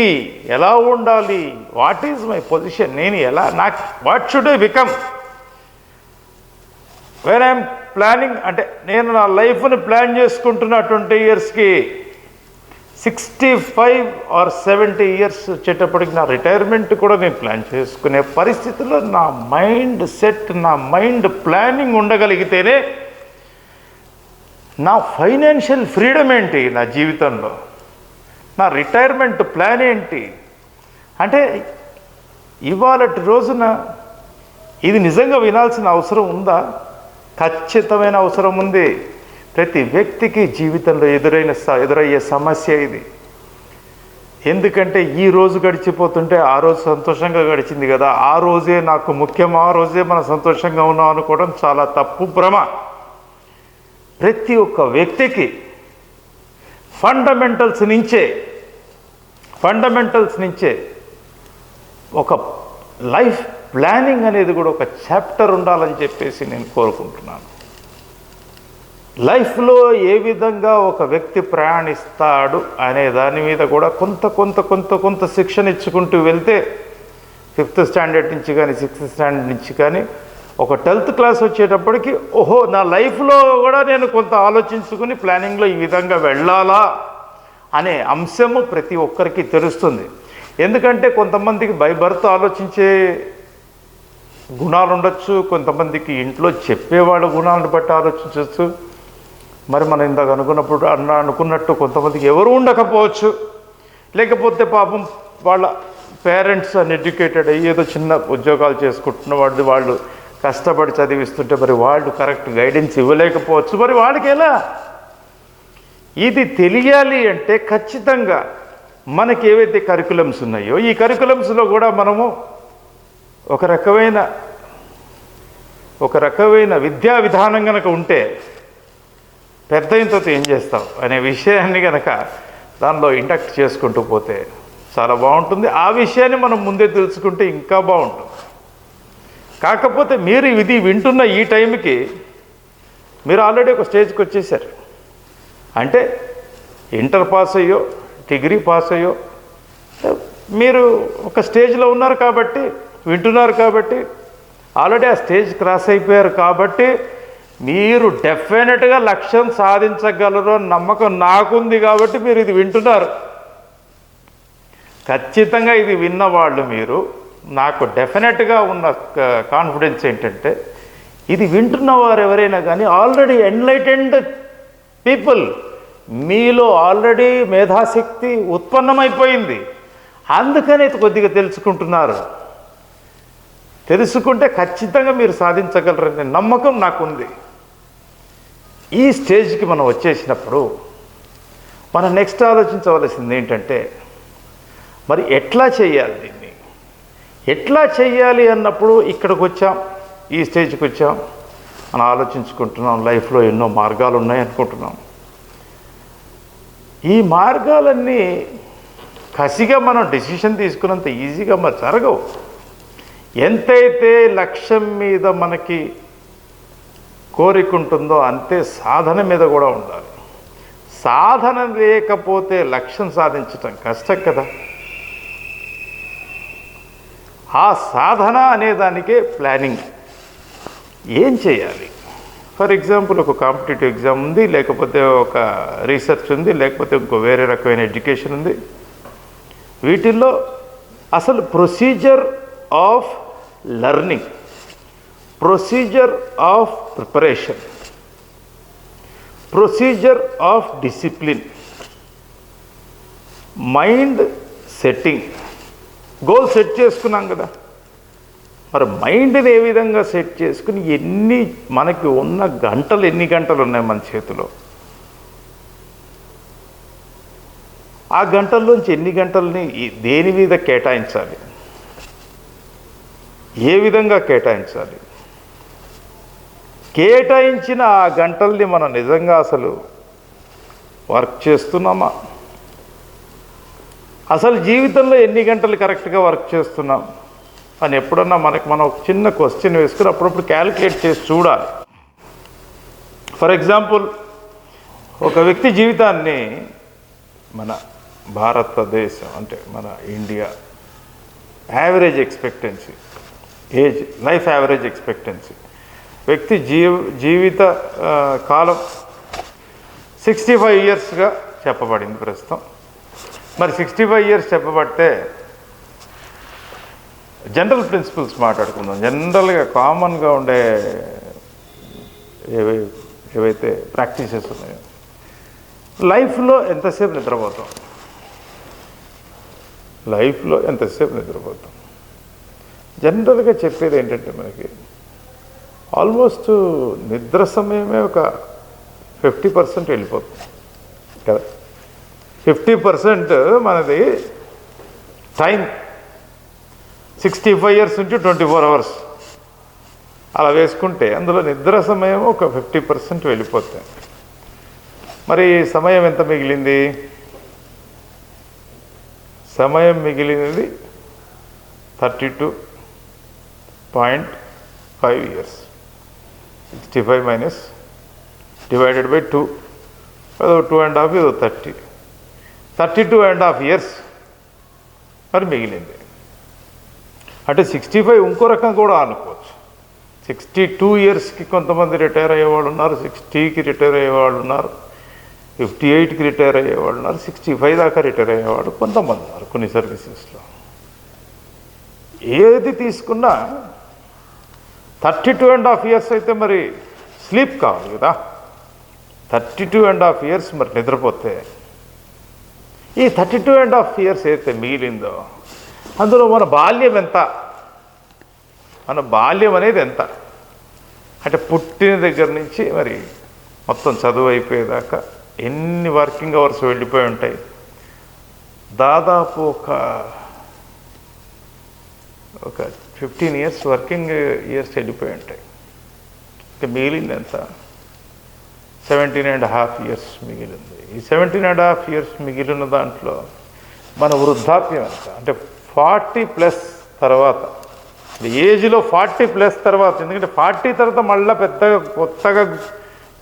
ఎలా ఉండాలి, వాట్ ఈజ్ మై పొజిషన్, నేను ఎలా, నాకు what should I become when I'm planning. అంటే నేను నా లైఫ్ని ప్లాన్ చేసుకుంటున్న 20 ఇయర్స్కి 65 or 70 ఇయర్స్ వచ్చేటప్పటికి నా రిటైర్మెంట్ కూడా నేను ప్లాన్ చేసుకునే పరిస్థితుల్లో నా మైండ్ సెట్, నా మైండ్ ప్లానింగ్ ఉండగలిగితేనే నా ఫైనాన్షియల్ ఫ్రీడమ్ ఏంటి, నా జీవితంలో నా రిటైర్మెంట్ ప్లాన్ ఏంటి అంటే ఇవాళటి రోజున ఇది నిజంగా వినాల్సిన అవసరం ఉందా? ఖచ్చితమైన అవసరం ఉంది. ప్రతి వ్యక్తికి జీవితంలో ఎదురయ్యే సమస్య ఇది. ఎందుకంటే ఈ రోజు గడిచిపోతుంటే ఆ రోజు సంతోషంగా గడిచింది కదా, ఆ రోజే నాకు ముఖ్యం, ఆ రోజే మనం సంతోషంగా ఉన్నాం అనుకోవడం చాలా తప్పు, భ్రమ. ప్రతి ఒక్క వ్యక్తికి ఫండమెంటల్స్ నుంచే ఒక లైఫ్ ప్లానింగ్ అనేది కూడా ఒక చాప్టర్ ఉండాలని చెప్పేసి నేను కోరుకుంటున్నాను. లైఫ్లో ఏ విధంగా ఒక వ్యక్తి ప్రయాణిస్తాడు అనే దాని మీద కూడా కొంత శిక్షణ ఇచ్చుకుంటూ వెళ్తే 5th స్టాండర్డ్ నుంచి కానీ 6th స్టాండర్డ్ నుంచి కానీ ఒక 12th క్లాస్ వచ్చేటప్పటికి ఓహో నా లైఫ్లో కూడా నేను కొంత ఆలోచించుకుని ప్లానింగ్లో ఈ విధంగా వెళ్ళాలా అనే అంశము ప్రతి ఒక్కరికి తెలుస్తుంది. ఎందుకంటే కొంతమందికి బై బర్త్ ఆలోచించే గుణాలు ఉండొచ్చు, కొంతమందికి ఇంట్లో చెప్పేవాళ్ళ గుణాలను బట్టి ఆలోచించవచ్చు. మరి మనం ఇందాక అనుకున్నట్టు కొంతమందికి ఎవరు ఉండకపోవచ్చు. లేకపోతే పాపం వాళ్ళ పేరెంట్స్ అన్ఎడ్యుకేటెడ్ అయ్యి ఏదో చిన్న ఉద్యోగాలు చేసుకుంటున్న వాళ్ళు కష్టపడి చదివిస్తుంటే మరి వాళ్ళు కరెక్ట్ గైడెన్స్ ఇవ్వలేకపోవచ్చు. మరి వాళ్ళకి ఎలా? ఇది తెలియాలి అంటే ఖచ్చితంగా మనకి ఏవైతే కరికులమ్స్ ఉన్నాయో ఈ కరికులమ్స్లో కూడా మనము ఒక రకమైన విద్యా విధానం కనుక ఉంటే పెద్ద ఇంతతో ఏం చేస్తాం అనే విషయాన్ని కనుక దానిలో ఇండక్ట్ చేసుకుంటూ పోతే చాలా బాగుంటుంది. ఆ విషయాన్ని మనం ముందే తెలుసుకుంటే ఇంకా బాగుంటుంది. కాకపోతే మీరు ఇది వింటున్న ఈ టైంకి మీరు ఆల్రెడీ ఒక స్టేజ్కి వచ్చేసారు. అంటే ఇంటర్ పాస్ అయ్యో డిగ్రీ పాస్ అయ్యో మీరు ఒక స్టేజ్లో ఉన్నారు కాబట్టి, వింటున్నారు కాబట్టి, ఆల్రెడీ ఆ స్టేజ్ క్రాస్ అయిపోయారు కాబట్టి మీరు డెఫినెట్గా లక్ష్యం సాధించగలరు అని నమ్మకం నాకుంది కాబట్టి మీరు ఇది వింటున్నారు. ఖచ్చితంగా ఇది విన్నవాళ్ళు మీరు, నాకు డెఫినెట్గా ఉన్న కాన్ఫిడెన్స్ ఏంటంటే ఇది వింటున్న వారు ఎవరైనా కానీ ఆల్రెడీ ఎన్లైటెండ్ పీపుల్, మీలో ఆల్రెడీ మేధాశక్తి ఉత్పన్నమైపోయింది. అందుకని కొద్దిగా తెలుసుకుంటున్నారు. తెలుసుకుంటే ఖచ్చితంగా మీరు సాధించగలరనే నమ్మకం నాకుంది. ఈ స్టేజ్కి మనం వచ్చేసినప్పుడు మనం నెక్స్ట్ ఆలోచించవలసింది ఏంటంటే మరి ఎట్లా చేయాలి, దీన్ని ఎట్లా చేయాలి అన్నప్పుడు ఇక్కడికి వచ్చాం, ఈ స్టేజ్కి వచ్చాం, మనం ఆలోచించుకుంటున్నాం. లైఫ్లో ఎన్నో మార్గాలు ఉన్నాయి అనుకుంటున్నాం. ఈ మార్గాలన్నీ కసిగా మనం డెసిషన్ తీసుకున్నంత ఈజీగా మరి జరగవు. ఎంతైతే లక్ష్యం మీద మనకి కోరిక ఉంటుందో అంతే సాధన మీద కూడా ఉండాలి. సాధన లేకపోతే లక్ష్యం సాధించటం కష్టం కదా. ఆ సాధన అనేదానికే ప్లానింగ్. ఏం చేయాలి? ఫర్ ఎగ్జాంపుల్ ఒక కాంపిటేటివ్ ఎగ్జామ్ ఉంది, లేకపోతే ఒక రీసెర్చ్ ఉంది, లేకపోతే ఇంకో వేరే రకమైన ఎడ్యుకేషన్ ఉంది. వీటిల్లో అసలు procedure of learning, procedure of preparation, procedure of discipline, mind setting, goal set చేసుకున్నాం కదా. మరి మైండ్ని ఏ విధంగా సెట్ చేసుకుని మనకి ఉన్న గంటలు ఎన్ని గంటలు ఉన్నాయి మన చేతిలో, ఆ గంటల్లోంచి ఎన్ని గంటలని దేని మీద కేటాయించాలి, ఏ విధంగా కేటాయించాలి, కేటాయించిన ఆ గంటల్ని మనం నిజంగా అసలు వర్క్ చేస్తున్నామా, అసలు జీవితంలో ఎన్ని గంటలు కరెక్ట్గా వర్క్ చేస్తున్నాం అని ఎప్పుడన్నా మనం ఒక చిన్న క్వశ్చన్ వేసుకుని అప్పుడప్పుడు క్యాలిక్యులేట్ చేసి చూడాలి. ఫర్ ఎగ్జాంపుల్ ఒక వ్యక్తి జీవితాన్ని మన భారతదేశం అంటే మన India average expectancy age, life average expectancy వ్యక్తి జీవిత కాలం 65 ఇయర్స్గా చెప్పబడింది ప్రస్తుతం. మరి 65 ఇయర్స్ చెప్పబడితే జనరల్ ప్రిన్సిపల్స్ మాట్లాడుకుందాం. జనరల్గా కామన్గా ఉండే ఏవైతే ప్రాక్టీసెస్ ఉన్నాయో, లైఫ్లో ఎంతసేపు నిద్రపోతాం, లైఫ్లో ఎంతసేపు నిద్రపోతాం. జనరల్గా చెప్పేది ఏంటంటే మనకి ఆల్మోస్ట్ నిద్ర సమయమే ఒక 50% వెళ్ళిపోతుంది కదా. 50% మనది టైం 65 ఇయర్స్ నుంచి 24 అవర్స్ అలా వేసుకుంటే అందులో నిద్ర సమయం ఒక 50% వెళ్ళిపోతుంది. మరి సమయం ఎంత మిగిలింది? సమయం మిగిలినది 32.5 ఇయర్స్. 65 మైనస్ డివైడెడ్ బై 2, అదో 2.5, ఇదో 30, 32.5 ఇయర్స్ మరి మిగిలింది. అంటే 65 ఇంకో రకం కూడా అనుకోవచ్చు. 62 ఇయర్స్కి కొంతమంది రిటైర్ అయ్యేవాళ్ళు ఉన్నారు, 60కి రిటైర్ అయ్యేవాళ్ళు ఉన్నారు, 58కి రిటైర్ అయ్యేవాళ్ళు ఉన్నారు, 65 దాకా రిటైర్ అయ్యేవాళ్ళు కొంతమంది ఉన్నారు కొన్ని సర్వీసెస్లో. ఏది తీసుకున్నా 32.5 ఇయర్స్ అయితే మరి స్లీప్ కావాలి కదా. 32.5 ఇయర్స్ మరి నిద్రపోతే ఈ 32.5 ఇయర్స్ అయితే మిగిలిందో అందులో మన బాల్యం ఎంత, మన బాల్యం అనేది ఎంత అంటే పుట్టిన దగ్గర నుంచి మరి మొత్తం చదువు అయిపోయేదాకా ఎన్ని వర్కింగ్ అవర్స్ వెళ్ళిపోయి ఉంటాయి. దాదాపు ఒక 15 ఇయర్స్ వర్కింగ్ ఇయర్స్ వెళ్ళిపోయి ఉంటాయి. ఇంకా మిగిలింది ఎంత? 17.5 ఇయర్స్ మిగిలింది. ఈ 17.5 ఇయర్స్ మిగిలిన దాంట్లో మన వృద్ధాప్యం ఎంత అంటే 40+ తర్వాత, ఏజ్లో 40+ తర్వాత. ఎందుకంటే 40 తర్వాత మళ్ళీ పెద్దగా కొత్తగా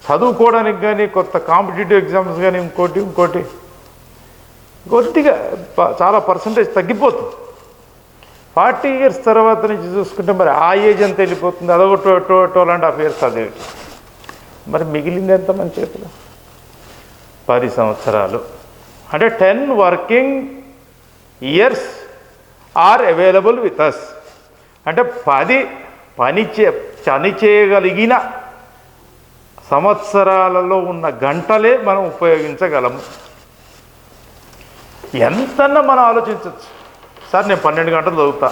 చదువుకోవడానికి కానీ కొత్త కాంపిటేటివ్ ఎగ్జామ్స్ కానీ ఇంకోటి కొద్దిగా చాలా పర్సంటేజ్ తగ్గిపోతుంది. 40 years తర్వాత నుంచి చూసుకుంటే మరి ఆ ఏజ్ అంతా వెళ్ళిపోతుంది. అదొక 12.5 years అదే. మరి మిగిలింది ఎంత మన చేతిలో? 10 సంవత్సరాలు. అంటే 10 working years are available with us. అంటే 10 పని చేయగలిగిన సంవత్సరాలలో ఉన్న గంటలే మనం ఉపయోగించగలము. ఎంతన్నా మనం ఆలోచించవచ్చు. సార్ నేను 12 గంటలు చదువుతా.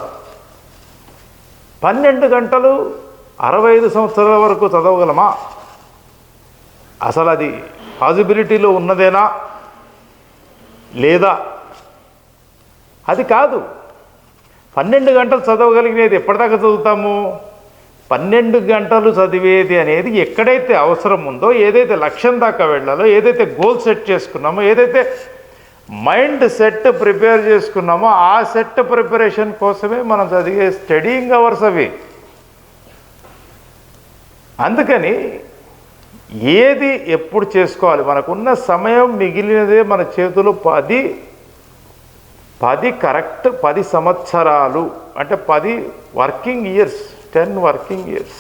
12 గంటలు 65 సంవత్సరాల వరకు చదవగలమా? అసలు అది పాసిబిలిటీలో ఉన్నదేనా లేదా? అది కాదు. 12 గంటలు చదవగలిగినది ఎప్పటిదాకా చదువుతాము? 12 గంటలు చదివేది అనేది ఎక్కడైతే అవసరం ఉందో, ఏదైతే లక్ష్యం దాకా వెళ్ళాలో, ఏదైతే గోల్ సెట్ చేసుకున్నామో, ఏదైతే మైండ్ సెట్ ప్రిపేర్ చేసుకున్నామో ఆ సెట్ ప్రిపరేషన్ కోసమే మనం చదివే స్టడీయింగ్ అవర్స్ అవి. అందుకని ఏది ఎప్పుడు చేసుకోవాలి? మనకున్న సమయం మిగిలినదే మన చేతిలో 10 కరెక్ట్ 10 సంవత్సరాలు అంటే 10 వర్కింగ్ ఇయర్స్, 10 వర్కింగ్ ఇయర్స్.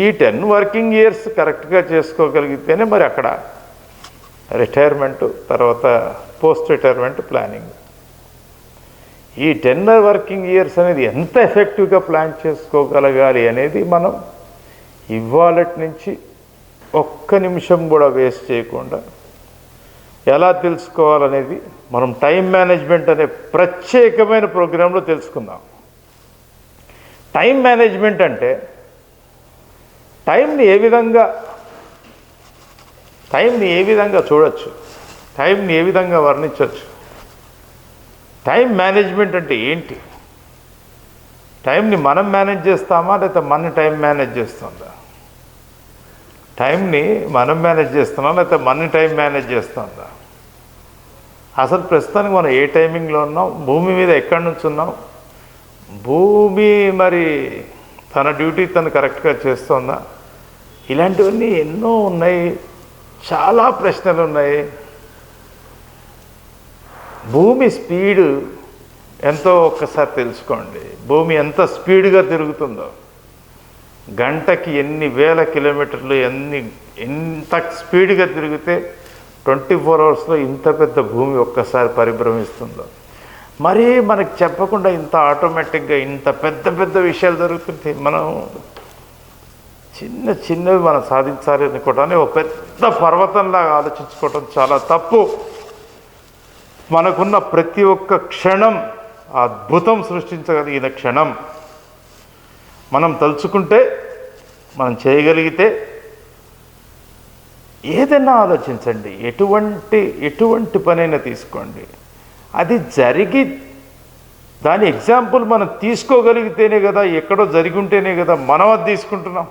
ఈ 10 వర్కింగ్ ఇయర్స్ కరెక్ట్గా చేసుకోగలిగితేనే మరి అక్కడ రిటైర్మెంటు, తర్వాత పోస్ట్ రిటైర్మెంట్ ప్లానింగ్. ఈ 10 వర్కింగ్ ఇయర్స్ అనేది ఎంత ఎఫెక్టివ్గా ప్లాన్ చేసుకోగలగాలి అనేది మనం ఇవాళటి నుంచి ఒక్క నిమిషం కూడా వేస్ట్ చేయకుండా ఎలా తెలుసుకోవాలనేది మనం టైం మేనేజ్మెంట్ అనే ప్రత్యేకమైన ప్రోగ్రాంలో తెలుసుకుందాం. టైం మేనేజ్మెంట్ అంటే టైంని ఏ విధంగా చూడొచ్చు, టైంని ఏ విధంగా వర్ణించవచ్చు. టైం మేనేజ్మెంట్ అంటే ఏంటి? టైంని మనం మేనేజ్ చేస్తామా లేకపోతే మన టైం మేనేజ్ చేస్తుందా? టైంని మనం మేనేజ్ చేస్తున్నాం లేకపోతే మన టైం మేనేజ్ చేస్తుందా? అసలు ప్రస్తుతానికి మనం ఏ టైమింగ్లో ఉన్నాం? భూమి మీద ఎక్కడి నుంచి ఉన్నాం? భూమి మరి తన డ్యూటీ తను కరెక్ట్గా చేస్తుందా? ఇలాంటివన్నీ ఎన్నో ఉన్నాయి. చాలా ప్రశ్నలు ఉన్నాయి. భూమి స్పీడ్ ఎంతో ఒక్కసారి తెలుసుకోండి. భూమి ఎంత స్పీడ్గా తిరుగుతుందో, గంటకి ఎన్ని వేల కిలోమీటర్లు ఎంత స్పీడ్గా తిరిగితే 24 అవర్స్లో ఇంత పెద్ద భూమి ఒక్కసారి పరిభ్రమిస్తుందో, మరీ మనకు చెప్పకుండా ఇంత ఆటోమేటిక్గా ఇంత పెద్ద విషయాలు జరుగుతుంటాయి. మనం చిన్నవి మనం సాధించాలి అనుకోవటాన్ని ఒక పెద్ద పర్వతంలాగా ఆలోచించుకోవటం చాలా తప్పు. మనకున్న ప్రతి ఒక్క క్షణం అద్భుతం సృష్టించగలిగిన క్షణం. మనం తలుచుకుంటే, మనం చేయగలిగితే ఏదైనా ఆలోచించండి. ఎటువంటి పనైనా తీసుకోండి. అది జరిగి దాని ఎగ్జాంపుల్ మనం తీసుకోగలిగితేనే కదా, ఎక్కడో జరిగి ఉంటేనే కదా మనం అది తీసుకుంటున్నాం.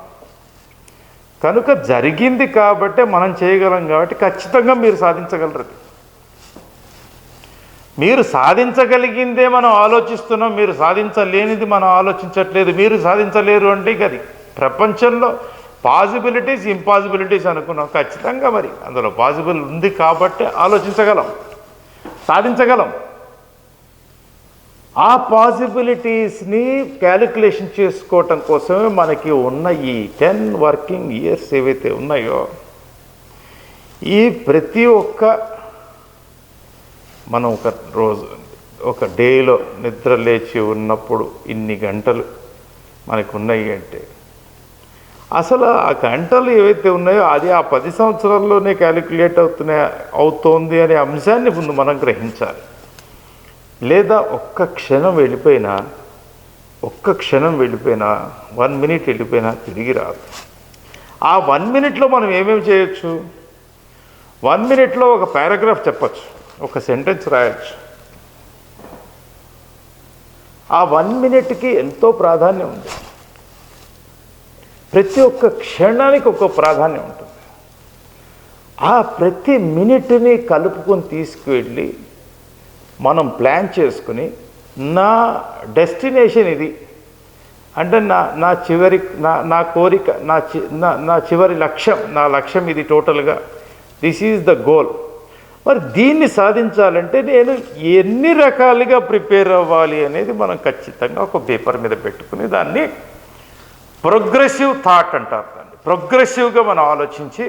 కనుక జరిగింది కాబట్టే మనం చేయగలం. కాబట్టి ఖచ్చితంగా మీరు సాధించగలరు. మీరు సాధించగలిగిందే మనం ఆలోచిస్తున్నాం, మీరు సాధించలేనిది మనం ఆలోచించట్లేదు. మీరు సాధించలేరు అంటే అది ప్రపంచంలో పాసిబిలిటీస్ ఇంపాసిబిలిటీస్ అనుకున్నాం. ఖచ్చితంగా మరి అందులో పాసిబుల్ ఉంది కాబట్టి ఆలోచించగలం, సాధించగలం. ఆ పాసిబిలిటీస్ని క్యాలిక్యులేషన్ చేసుకోవటం కోసమే మనకి ఉన్న ఈ 10 వర్కింగ్ ఇయర్స్ ఏవైతే ఉన్నాయో, ఈ ప్రతి ఒక్క మనం ఒక రోజు ఒక డేలో నిద్ర లేచి ఉన్నప్పుడు ఇన్ని గంటలు మనకు ఉన్నాయి అంటే, అసలు ఆ గంటలు ఏవైతే ఉన్నాయో అది ఆ 10 సంవత్సరాల్లోనే క్యాలిక్యులేట్ అవుతోంది అనే అంశాన్ని ముందు మనం గ్రహించాలి. లేదా ఒక్క క్షణం వెళ్ళిపోయినా 1 మినిట్ వెళ్ళిపోయినా తిరిగి రాదు. ఆ 1 మినిట్లో మనం ఏమేమి చేయొచ్చు? 1 మినిట్లో ఒక పారాగ్రాఫ్ చెప్పచ్చు, ఒక సెంటెన్స్ రాయొచ్చు. ఆ 1 మినిట్కి ఎంతో ప్రాధాన్యం ఉంది. ప్రతి ఒక్క క్షణానికి ఒక ప్రాధాన్యం ఉంటుంది. ఆ ప్రతి మినిట్ని కలుపుకొని తీసుకువెళ్ళి మనం ప్లాన్ చేసుకుని, నా డెస్టినేషన్ ఇది అంటే నా చివరి నా కోరిక నా చివరి లక్ష్యం, నా లక్ష్యం ఇది టోటల్గా. This is the goal. మరి దీన్ని సాధించాలంటే నేను ఎన్ని రకాలుగా ప్రిపేర్ అవ్వాలి అనేది మనం ఖచ్చితంగా ఒక పేపర్ మీద పెట్టుకుని దాన్ని ప్రోగ్రెసివ్ థాట్ అంటారు. దాన్ని ప్రోగ్రెసివ్గా మనం ఆలోచించి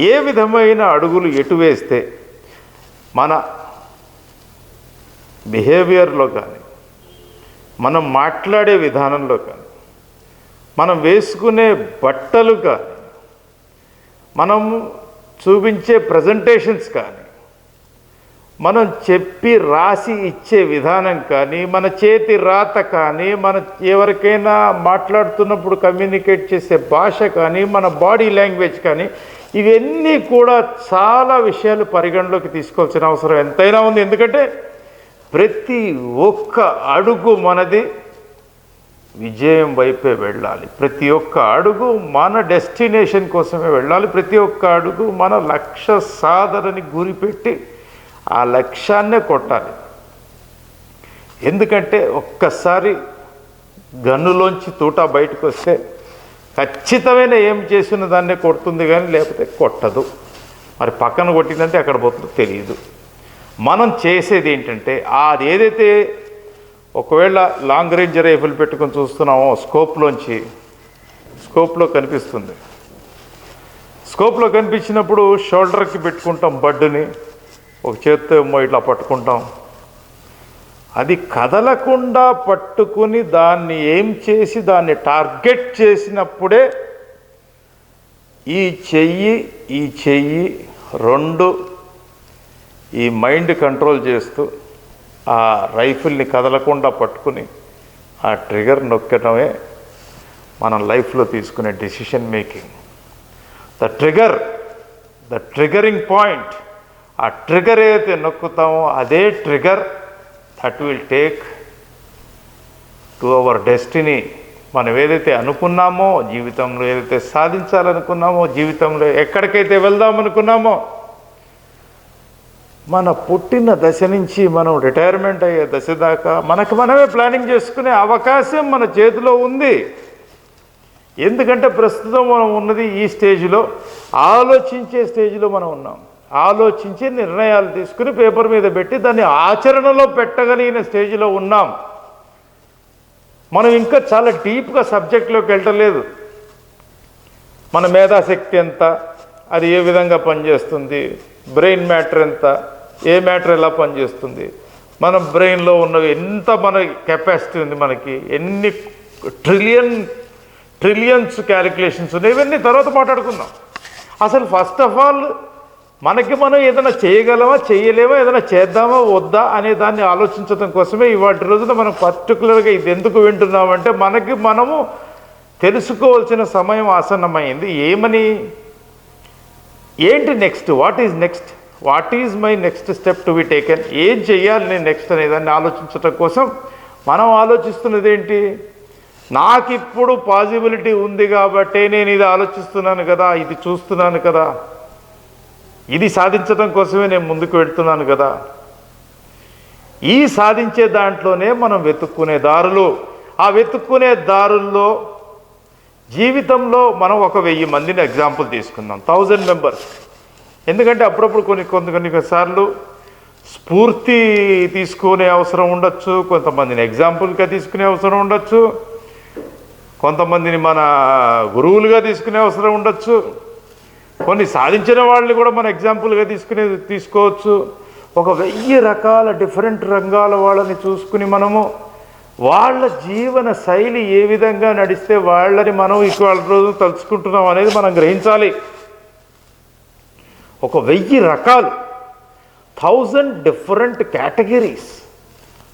ఏ విధమైన అడుగులు ఎటు వేస్తే మన బిహేవియర్లో కానీ, మనం మాట్లాడే విధానంలో కానీ, మనం వేసుకునే బట్టలు కానీ, మనం చూపించే ప్రజెంటేషన్స్ కానీ, మనం చెప్పి రాసి ఇచ్చే విధానం కానీ, మన చేతి రాత కానీ, మన ఎవరికైనా మాట్లాడుతున్నప్పుడు కమ్యూనికేట్ చేసే భాష కానీ, మన బాడీ లాంగ్వేజ్ కానీ, ఇవన్నీ కూడా చాలా విషయాలు పరిగణలోకి తీసుకోవాల్సిన అవసరం ఎంతైనా ఉంది. ఎందుకంటే ప్రతి ఒక్క అడుగు మనది విజయం వైపే వెళ్ళాలి. ప్రతి ఒక్క అడుగు మన డెస్టినేషన్ కోసమే వెళ్ళాలి. ప్రతి ఒక్క అడుగు మన లక్ష్య సాధనని గురిపెట్టి ఆ లక్ష్యాన్నే కొట్టాలి. ఎందుకంటే ఒక్కసారి గన్నులోంచి తూటా బయటకు వస్తే ఖచ్చితమైన ఏం చేసిన దాన్నే కొడుతుంది, కానీ లేకపోతే కొట్టదు. మరి పక్కన కొట్టిందంటే ఎక్కడ పోతుందో తెలియదు. మనం చేసేది ఏంటంటే అది ఏదైతే ఒకవేళ లాంగ్ రేంజ్ రైఫిల్ పెట్టుకొని చూస్తున్నామో స్కోప్లో కనిపిస్తుంది. స్కోప్లో కనిపించినప్పుడు షోల్డర్కి పెట్టుకుంటాం బడ్డుని, ఒక చేత్తో ఏమో ఇట్లా పట్టుకుంటాం. అది కదలకుండా పట్టుకుని దాన్ని ఏం చేసి దాన్ని టార్గెట్ చేసినప్పుడే ఈ చెయ్యి రెండు ఈ మైండ్ కంట్రోల్ చేస్తూ ఆ రైఫిల్ని కదలకుండా పట్టుకుని ఆ ట్రిగర్ నొక్కడమే మన లైఫ్లో తీసుకునే decision making. The triggering point, ఆ ట్రిగర్ ఏదైతే నొక్కుతామో అదే trigger that will take to our destiny. మనం ఏదైతే అనుకున్నామో, జీవితంలో ఏదైతే సాధించాలనుకున్నామో, జీవితంలో ఎక్కడికైతే వెళ్దామనుకున్నామో, మన పుట్టిన దశ నుంచి మనం రిటైర్మెంట్ అయ్యే దశ దాకా మనకు మనమే ప్లానింగ్ చేసుకునే అవకాశం మన చేతిలో ఉంది. ఎందుకంటే ప్రస్తుతం మనం ఉన్నది ఈ స్టేజ్లో, ఆలోచించే స్టేజ్లో మనం ఉన్నాం. ఆలోచించి నిర్ణయాలు తీసుకుని పేపర్ మీద పెట్టి దాన్ని ఆచరణలో పెట్టగలిగిన స్టేజ్లో ఉన్నాం. మనం ఇంకా చాలా డీప్గా సబ్జెక్ట్లోకి వెళ్ళలేదు. మన మేధాశక్తి ఎంత, అది ఏ విధంగా పనిచేస్తుంది, బ్రెయిన్ మ్యాటర్ ఎంత, ఏ మ్యాటర్ ఎలా పనిచేస్తుంది, మన బ్రెయిన్లో ఉన్నవి ఎంత, మన కెపాసిటీ ఉంది, మనకి ఎన్ని ట్రిలియన్స్ క్యాలిక్యులేషన్స్ ఉన్నాయి, ఇవన్నీ తర్వాత మాట్లాడుకుందాం. అసలు ఫస్ట్ ఆఫ్ ఆల్ మనకి మనం ఏదైనా చేయగలమా చేయలేమా, ఏదైనా చేద్దామా వద్దా అనే దాన్ని ఆలోచించడం కోసమే ఇవాటి రోజున మనం పర్టికులర్గా ఇది ఎందుకు వింటున్నామంటే మనకి మనము తెలుసుకోవాల్సిన సమయం ఆసన్నమైంది. ఏంటి next, what is my next step to be taken, ఏం చెయ్యాలి నేను నెక్స్ట్ అనేదాన్ని ఆలోచించడం కోసం మనం ఆలోచిస్తున్నది ఏంటి, నాకు ఇప్పుడు పాజిబిలిటీ ఉంది కాబట్టి నేను ఇది ఆలోచిస్తున్నాను కదా, ఇది చూస్తున్నాను కదా, ఇది సాధించడం కోసమే నేను ముందుకు వెళ్తున్నాను కదా. ఈ సాధించే దాంట్లోనే మనం వెతుక్కునే దారులు, ఆ వెతుక్కునే దారుల్లో జీవితంలో మనం 1000 మందిని ఎగ్జాంపుల్ తీసుకుందాం, 1000 మెంబర్స్. ఎందుకంటే అప్పుడప్పుడు కొన్నిసార్లు స్ఫూర్తి తీసుకునే అవసరం ఉండొచ్చు, కొంతమందిని ఎగ్జాంపుల్గా తీసుకునే అవసరం ఉండొచ్చు, కొంతమందిని మన గురువులుగా తీసుకునే అవసరం ఉండొచ్చు, కొన్ని సాధించిన వాళ్ళని కూడా మన ఎగ్జాంపుల్గా తీసుకోవచ్చు. 1000 రకాల డిఫరెంట్ రంగాల వాళ్ళని చూసుకుని మనము వాళ్ళ జీవన శైలి ఏ విధంగా నడిస్తే వాళ్ళని మనం ఇవాళ రోజు తలుచుకుంటున్నాం అనేది మనం గ్రహించాలి. 1000 రకాలు, 1000 డిఫరెంట్ కేటగిరీస్,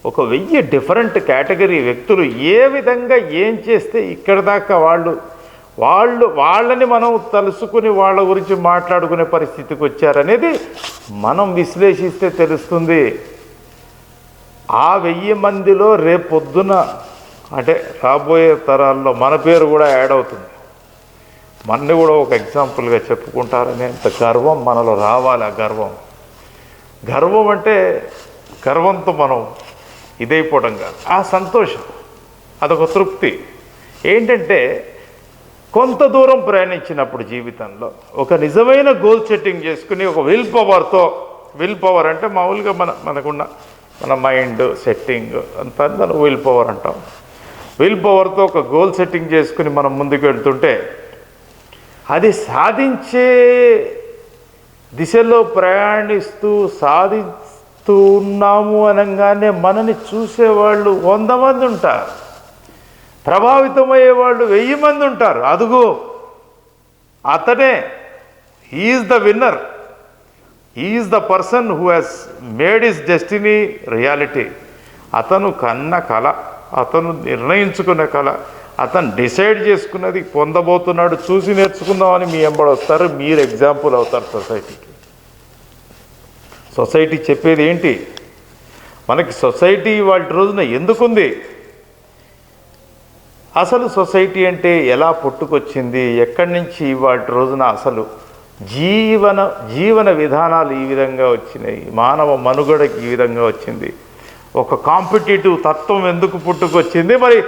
1000 డిఫరెంట్ కేటగిరీ వ్యక్తులు ఏ విధంగా ఏం చేస్తే ఇక్కడ దాకా వాళ్ళని మనం తలుసుకుని వాళ్ళ గురించి మాట్లాడుకునే పరిస్థితికి వచ్చారనేది మనం విశ్లేషిస్తే తెలుస్తుంది. ఆ 1000 మందిలో రేపొద్దున అంటే రాబోయే తరాల్లో మన పేరు కూడా యాడ్ అవుతుంది. మనని కూడా ఒక ఎగ్జాంపుల్గా చెప్పుకుంటారనేంత గర్వం మనలో రావాలి. ఆ గర్వం అంటే గర్వంతో మనం ఇదైపోవడం కాదు, ఆ సంతోషం, అదొక తృప్తి. ఏంటంటే కొంత దూరం ప్రయాణించినప్పుడు జీవితంలో ఒక నిజమైన గోల్ సెట్టింగ్ చేసుకుని ఒక విల్ పవర్ అంటే మామూలుగా మనకున్న మన మైండ్ సెట్టింగ్ అంతా మనం విల్ పవర్ అంటాం. విల్ పవర్తో ఒక గోల్ సెట్టింగ్ చేసుకుని మనం ముందుకు వెళ్తుంటే అది సాధించే దిశలో ప్రయాణిస్తూ సాధిస్తూ ఉన్నాము అనగానే మనని చూసేవాళ్ళు 100 మంది ఉంటారు, ప్రభావితమయ్యే వాళ్ళు 1000 మంది ఉంటారు. అదుగో అతనే, he's the winner, he's the person who has made his destiny reality. అతను కన్న కళ, అతను నిర్ణయించుకున్న కళ, అతను డిసైడ్ చేసుకున్నది పొందబోతున్నాడు. చూసి నేర్చుకుందామని మీ ఎంబడి వస్తారు, మీరు ఎగ్జాంపుల్ అవుతారు సొసైటీకి. సొసైటీ చెప్పేది ఏంటి? మనకి సొసైటీ వాటి రోజున ఎందుకుంది? అసలు సొసైటీ అంటే ఎలా పుట్టుకొచ్చింది, ఎక్కడి నుంచి వాటి రోజున అసలు జీవన విధానాలు ఈ విధంగా వచ్చినాయి, మానవ మనుగడకి ఈ విధంగా వచ్చింది, ఒక కాంపిటేటివ్ తత్వం ఎందుకు పుట్టుకొచ్చింది? మరి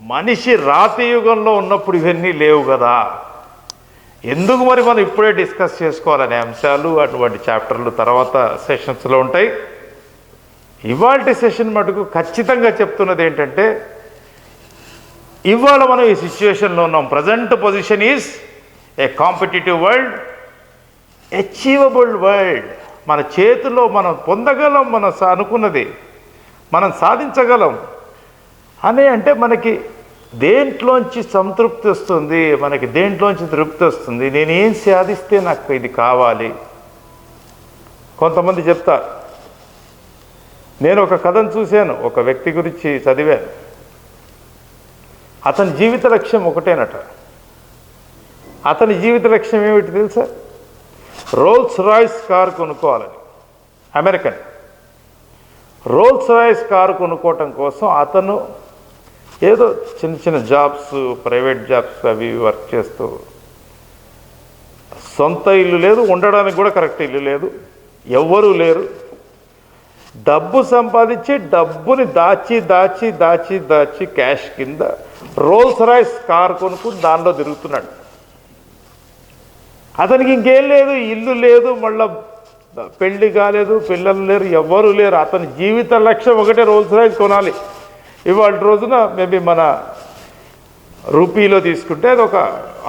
మనిషి రాతి యుగంలో ఉన్నప్పుడు ఇవన్నీ లేవు కదా, ఎందుకు మరి మనం ఇప్పుడే డిస్కస్ చేసుకోవాలనే అంశాలు అటువంటి చాప్టర్లు తర్వాత సెషన్స్లో ఉంటాయి. ఇవాల్టి సెషన్ మటుకు ఖచ్చితంగా చెప్తున్నది ఏంటంటే, ఇవాళ మనం ఈ సిచ్యువేషన్లో ఉన్నాం. Present position is a competitive world, achievable world. మన చేతిలో మనం పొందగలం, మనం అనుకున్నది మనం సాధించగలం అని. అంటే మనకి దేంట్లోంచి సంతృప్తి వస్తుంది, మనకి దేంట్లోంచి తృప్తి వస్తుంది, నేనేం సాధిస్తే నాకు ఇది కావాలి. కొంతమంది చెప్తారు, నేను ఒక కథను చూశాను, ఒక వ్యక్తి గురించి చదివాను. అతని జీవిత లక్ష్యం ఒకటేనట. అతని జీవిత లక్ష్యం ఏమిటి తెలుసా? రోల్స్ రాయ్స్ కారు కొనుక్కోవాలని. అమెరికన్. రోల్స్ రాయ్స్ కారు కొనుక్కోవటం కోసం అతను ఏదో చిన్న చిన్న జాబ్స్, ప్రైవేట్ జాబ్స్ అవి వర్క్ చేస్తూ, సొంత ఇల్లు లేదు, ఉండడానికి కూడా కరెక్ట్ ఇల్లు లేదు, ఎవ్వరూ లేరు, డబ్బు సంపాదించి డబ్బుని దాచి దాచి దాచి దాచి క్యాష్ కింద రోల్స్ రాయ్స్ కారు కొనుక్కుని దానిలో తిరుగుతున్నాడు. అతనికి ఇంకేం లేదు, ఇల్లు లేదు, మళ్ళీ పెళ్ళి కాలేదు, పిల్లలు లేరు, ఎవ్వరూ లేరు. అతని జీవిత లక్ష్యం ఒకటే, రోల్స్ రాయ్స్ కొనాలి. ఇవాళ రోజున మేబీ మన రూపీలో తీసుకుంటే అది ఒక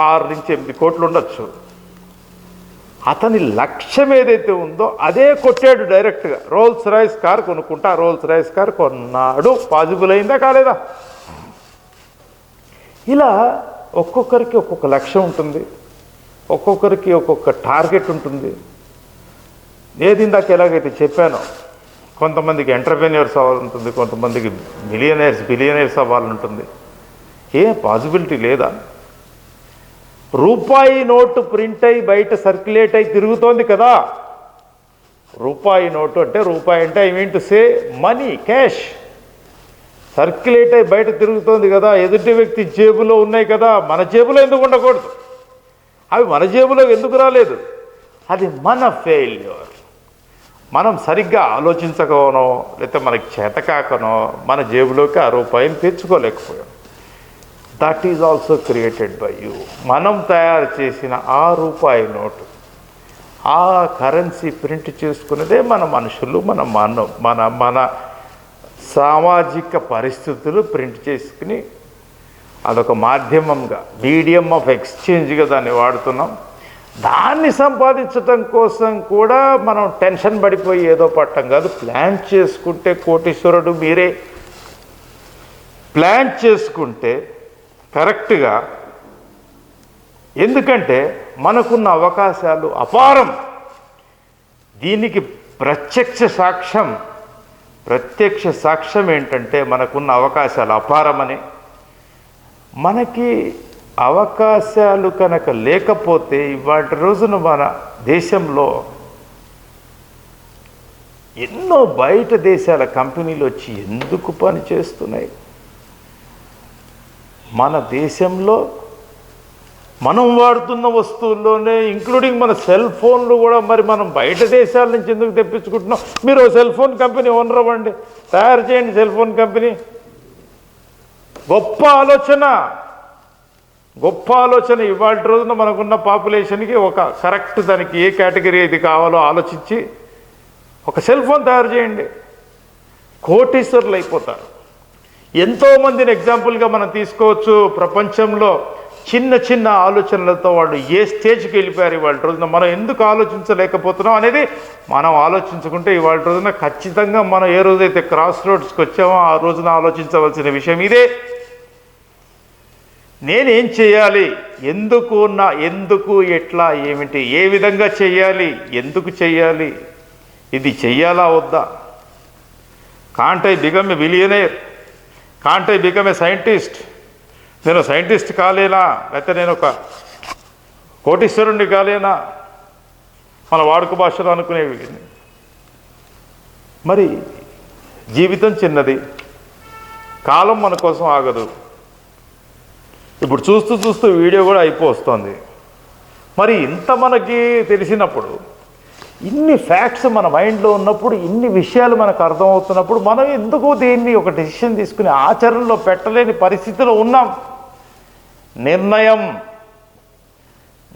6 నుంచి 8 కోట్లు ఉండొచ్చు. అతని లక్ష్యం ఏదైతే ఉందో అదే కొట్టాడు డైరెక్ట్గా. రోల్స్ రాయ్స్ కార్ కొనుక్కుంటా, రోల్స్ రాయ్స్ కార్ కొన్నాడు. పాజిబుల్ అయిందా కాలేదా? ఇలా ఒక్కొక్కరికి ఒక్కొక్క లక్ష్యం ఉంటుంది, ఒక్కొక్కరికి ఒక్కొక్క టార్గెట్ ఉంటుంది. ఏది ఇందాక ఎలాగైతే చెప్పానో, కొంతమందికి ఎంటర్ప్రెన్యూర్స్ అవ్వాలంటుంది, కొంతమందికి బిలియనర్స్ అవ్వాలంటుంది. ఏం పాసిబిలిటీ లేదా? రూపాయి నోటు ప్రింట్ అయి బయట సర్క్యులేట్ అయి తిరుగుతోంది కదా. రూపాయి నోటు అంటే, రూపాయి అంటే I mean to say money, cash circulate అయి బయట తిరుగుతోంది కదా. ఎదుటి వ్యక్తి జేబులో ఉన్నాయి కదా, మన జేబులో ఎందుకు ఉండకూడదు? అవి మన జేబులో ఎందుకు రాలేదు? అది మన ఫెయిల్యూర్. మనం సరిగ్గా ఆలోచించకనో, లేకపోతే మనకి చేతకాకనో మన జేబులోకి ఆ రూపాయిని తెచ్చుకోలేకపోయాం. That is also created by you. మనం తయారు చేసిన ఆ రూపాయి నోటు, ఆ కరెన్సీ ప్రింట్ చేసుకునేదే మన మనుషులు, మన సామాజిక పరిస్థితులు ప్రింట్ చేసుకుని అదొక మాధ్యమంగా, మీడియం ఆఫ్ ఎక్స్చేంజ్గా దాన్ని వాడుతున్నాం. దాన్ని సంపాదించటం కోసం కూడా మనం టెన్షన్ పడిపోయి ఏదో పట్టం కాదు. ప్లాన్ చేసుకుంటే కోటీశ్వరుడు మీరే. ప్లాన్ చేసుకుంటే కరెక్ట్గా, ఎందుకంటే మనకున్న అవకాశాలు అపారం. దీనికి ప్రత్యక్ష సాక్ష్యం ఏంటంటే మనకున్న అవకాశాలు అపారమని. మనకి అవకాశాలు కనుక లేకపోతే ఇవాటి రోజున మన దేశంలో ఎన్నో బయట దేశాల కంపెనీలు వచ్చి ఎందుకు పని చేస్తున్నాయి? మన దేశంలో మనం వాడుతున్న వస్తువుల్లోనే, ఇంక్లూడింగ్ మన సెల్ ఫోన్లు కూడా మరి మనం బయట దేశాల నుంచి ఎందుకు తెప్పించుకుంటున్నాం? మీరు సెల్ ఫోన్ కంపెనీ ఓనర్ అవ్వండి, తయారు చేయండి సెల్ ఫోన్ కంపెనీ. గొప్ప ఆలోచన, గొప్ప ఆలోచన. ఇవాళ రోజున మనకున్న పాపులేషన్కి ఒక కరెక్ట్ దానికి ఏ కేటగిరీ ఇది కావాలో ఆలోచించి ఒక సెల్ ఫోన్ తయారు చేయండి, కోటీశ్వరులు అయిపోతారు. ఎంతోమందిని ఎగ్జాంపుల్గా మనం తీసుకోవచ్చు. ప్రపంచంలో చిన్న చిన్న ఆలోచనలతో వాళ్ళు ఏ స్టేజ్కి వెళ్ళిపోయారు ఇవాళ రోజున. మనం ఎందుకు ఆలోచించలేకపోతున్నాం అనేది మనం ఆలోచించుకుంటే ఇవాళ రోజున ఖచ్చితంగా మనం ఏ రోజైతే క్రాస్ రోడ్స్కి వచ్చామో ఆ రోజున ఆలోచించవలసిన విషయం ఇదే. నేనేం చేయాలి, ఎందుకు ఎట్లా ఏమిటి, ఏ విధంగా చేయాలి, ఎందుకు చేయాలి, ఇది చెయ్యాలా వద్దా? Can't I become a billionaire, can't I become a scientist, నేను సైంటిస్ట్ కాలేనా, లేకపోతే నేను ఒక కోటీశ్వరుణ్ణి కాలేనా, మన వాడుక భాషలో అనుకునేవి. మరి జీవితం చిన్నది, కాలం మన కోసం ఆగదు. ఇప్పుడు చూస్తూ వీడియో కూడా అయిపోతుంది. మరి ఇంత మనకి తెలిసినప్పుడు, ఇన్ని ఫ్యాక్ట్స్ మన మైండ్లో ఉన్నప్పుడు, ఇన్ని విషయాలు మనకు అర్థమవుతున్నప్పుడు మనం ఎందుకు దీన్ని ఒక డెసిషన్ తీసుకుని ఆచరణలో పెట్టలేని పరిస్థితిలో ఉన్నాం?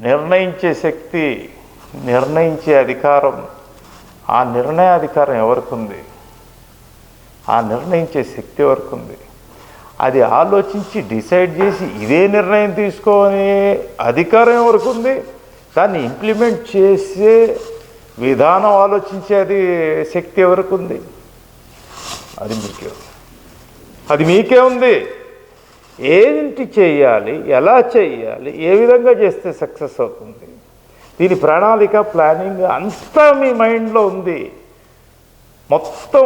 నిర్ణయించే శక్తి, నిర్ణయించే అధికారం, ఆ నిర్ణయాధికారం ఎవరికి ఉంది? ఆ నిర్ణయించే శక్తి ఎవరికి ఉంది? అది ఆలోచించి డిసైడ్ చేసి ఇదే నిర్ణయం తీసుకునే అధికారం ఎవరికి ఉంది? దాన్ని ఇంప్లిమెంట్ చేసే విధానం ఆలోచించేది శక్తి ఎవరికి ఉంది? అది మీకే ఉంది. ఏంటి చేయాలి, ఎలా చేయాలి, ఏ విధంగా చేస్తే సక్సెస్ అవుతుంది, దీని ప్రణాళిక, ప్లానింగ్ అంతా మీ మైండ్లో ఉంది. మొత్తం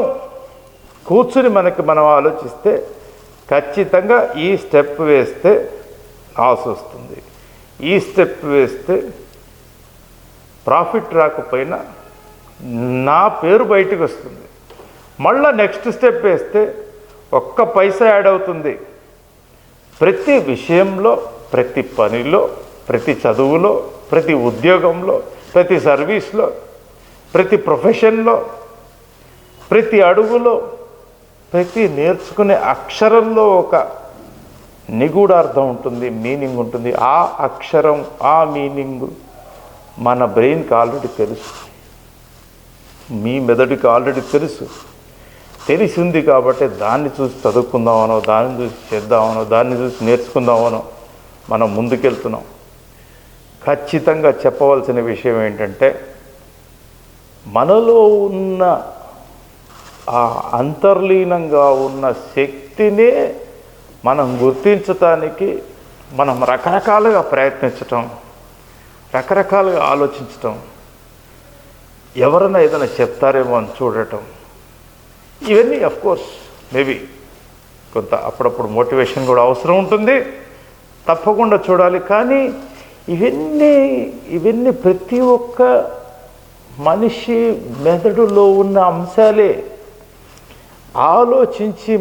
కూర్చుని మనం ఆలోచిస్తే ఖచ్చితంగా ఈ స్టెప్ వేస్తే లాస్ వస్తుంది, ఈ స్టెప్ వేస్తే ప్రాఫిట్ రాకపోయినా నా పేరు బయటకు వస్తుంది, మళ్ళీ నెక్స్ట్ స్టెప్ వేస్తే ఒక్క పైసా యాడ్ అవుతుంది. ప్రతి విషయంలో, ప్రతి పనిలో, ప్రతి చదువులో, ప్రతి ఉద్యోగంలో, ప్రతి సర్వీస్లో, ప్రతి ప్రొఫెషన్లో, ప్రతి అడుగులో, ప్రతి నేర్చుకునే అక్షరంలో ఒక నిగూఢార్థం ఉంటుంది, మీనింగ్ ఉంటుంది. ఆ అక్షరం, ఆ మీనింగ్ మన బ్రెయిన్కి ఆల్రెడీ తెలుసు, మీ మెదడుకి ఆల్రెడీ తెలిసింది కాబట్టి దాన్ని చూసి చదువుకుందామనో, దాన్ని చూసి చేద్దామనో, దాన్ని చూసి నేర్చుకుందామనో మనం ముందుకెళ్తున్నాం. ఖచ్చితంగా చెప్పవలసిన విషయం ఏంటంటే, మనలో ఉన్న ఆ అంతర్లీనంగా ఉన్న శక్తినే మనం గుర్తించటానికి మనం రకరకాలుగా ప్రయత్నించటం, రకరకాలుగా ఆలోచించటం, ఎవరైనా ఏదైనా చెప్తారేమో అని చూడటం, ఇవన్నీ అఫ్కోర్స్ మేబీ కొంత అప్పుడప్పుడు మోటివేషన్ కూడా అవసరం ఉంటుంది, తప్పకుండా చూడాలి. కానీ ఇవన్నీ ప్రతి ఒక్క మనిషి మెదడులో ఉన్న అంశాలే. ఆలోచించి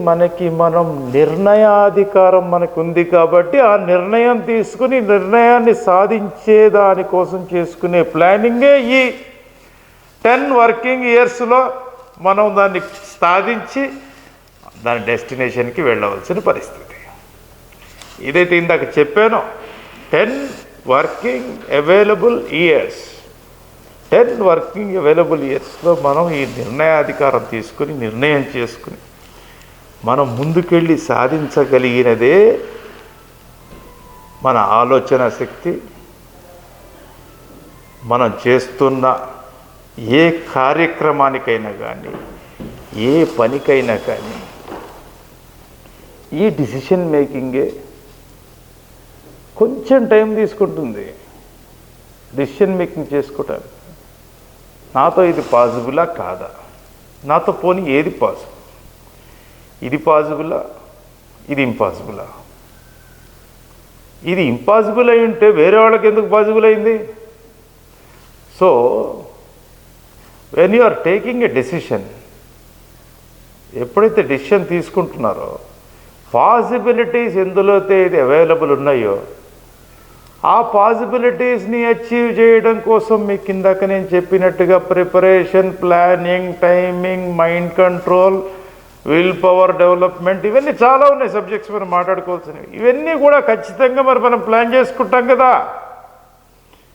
మనం నిర్ణయాధికారం మనకు ఉంది కాబట్టి ఆ నిర్ణయం తీసుకుని నిర్ణయాన్ని సాధించే దానికోసం చేసుకునే ప్లానింగే ఈ 10 వర్కింగ్ ఇయర్స్లో మనం దాన్ని సాధించి దాని డెస్టినేషన్కి వెళ్ళవలసిన పరిస్థితి. ఇదైతే ఇందాక చెప్పానో 10 వర్కింగ్ అవైలబుల్ ఇయర్స్లో మనం ఈ నిర్ణయాధికారం తీసుకుని నిర్ణయం చేసుకుని మనం ముందుకెళ్ళి సాధించగలిగినదే మన ఆలోచన శక్తి. మనం చేస్తున్న ఏ కార్యక్రమానికైనా కానీ, ఏ పనికైనా కానీ ఈ డిసిషన్ మేకింగే కొంచెం టైం తీసుకుంటుంది డిసిషన్ మేకింగ్ చేసుకోవటానికి. నాతో ఇది పాసిబులా కాదా, నాతో పోనీ ఏది పాసిబుల్, ఇది పాసిబులా, ఇది ఇంపాసిబులా. ఇది ఇంపాసిబుల్ అయి ఉంటే వేరే వాళ్ళకి ఎందుకు పాసిబుల్ అయింది? So when you are taking a decision, ఎప్పుడైతే డెసిషన్ తీసుకుంటున్నారో పాసిబిలిటీస్ ఎందులోతే ఇది అవైలబుల్ ఉన్నాయో ఆ పాసిబిలిటీస్ని అచీవ్ చేయడం కోసం మీకు ఇందాక నేను చెప్పినట్టుగా preparation, planning, timing, mind control, will power development, ఇవన్నీ చాలా ఉన్నాయి సబ్జెక్ట్స్ మనం మాట్లాడుకోవాల్సినవి. ఇవన్నీ కూడా ఖచ్చితంగా మరి మనం ప్లాన్ చేసుకుంటాం కదా.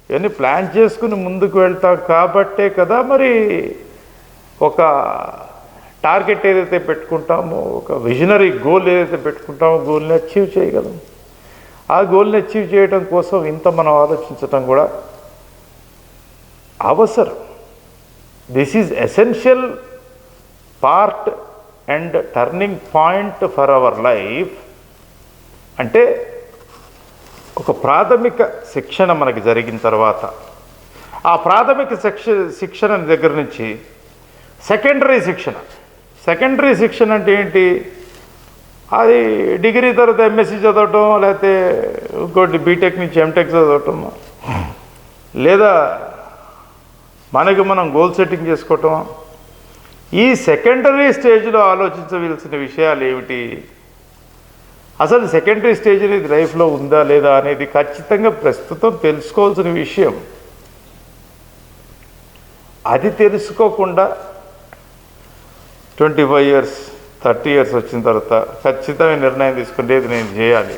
ఇవన్నీ ప్లాన్ చేసుకుని ముందుకు వెళ్తాం కాబట్టే కదా మరి ఒక టార్గెట్ ఏదైతే పెట్టుకుంటామో, ఒక విజనరీ గోల్ ఏదైతే పెట్టుకుంటామో గోల్ని అచీవ్ చేయగలం. ఆ గోల్ని అచీవ్ చేయడం కోసం ఇంత మనం ఆలోచించటం కూడా అవసరం. This is essential part and turning point for our life. అంటే ఒక ప్రాథమిక శిక్షణ మనకి జరిగిన తర్వాత ఆ ప్రాథమిక శిక్షణ దగ్గర నుంచి సెకండరీ శిక్షణ అంటే ఏంటి? అది డిగ్రీ తర్వాత ఎంఎస్సి చదవటం, లేకపోతే ఇంకోటి బీటెక్ నుంచి ఎంటెక్ చదవటం, లేదా మనకి మనం గోల్ సెట్టింగ్ చేసుకోవటం. ఈ సెకండరీ స్టేజ్లో ఆలోచించవలసిన విషయాలు ఏమిటి? అసలు సెకండరీ స్టేజ్ అనేది లైఫ్లో ఉందా లేదా అనేది ఖచ్చితంగా ప్రస్తుతం తెలుసుకోవాల్సిన విషయం. అది తెలుసుకోకుండా 25 years 30 years వచ్చిన తర్వాత ఖచ్చితమైన నిర్ణయం తీసుకుంటే ఇది నేను చేయాలి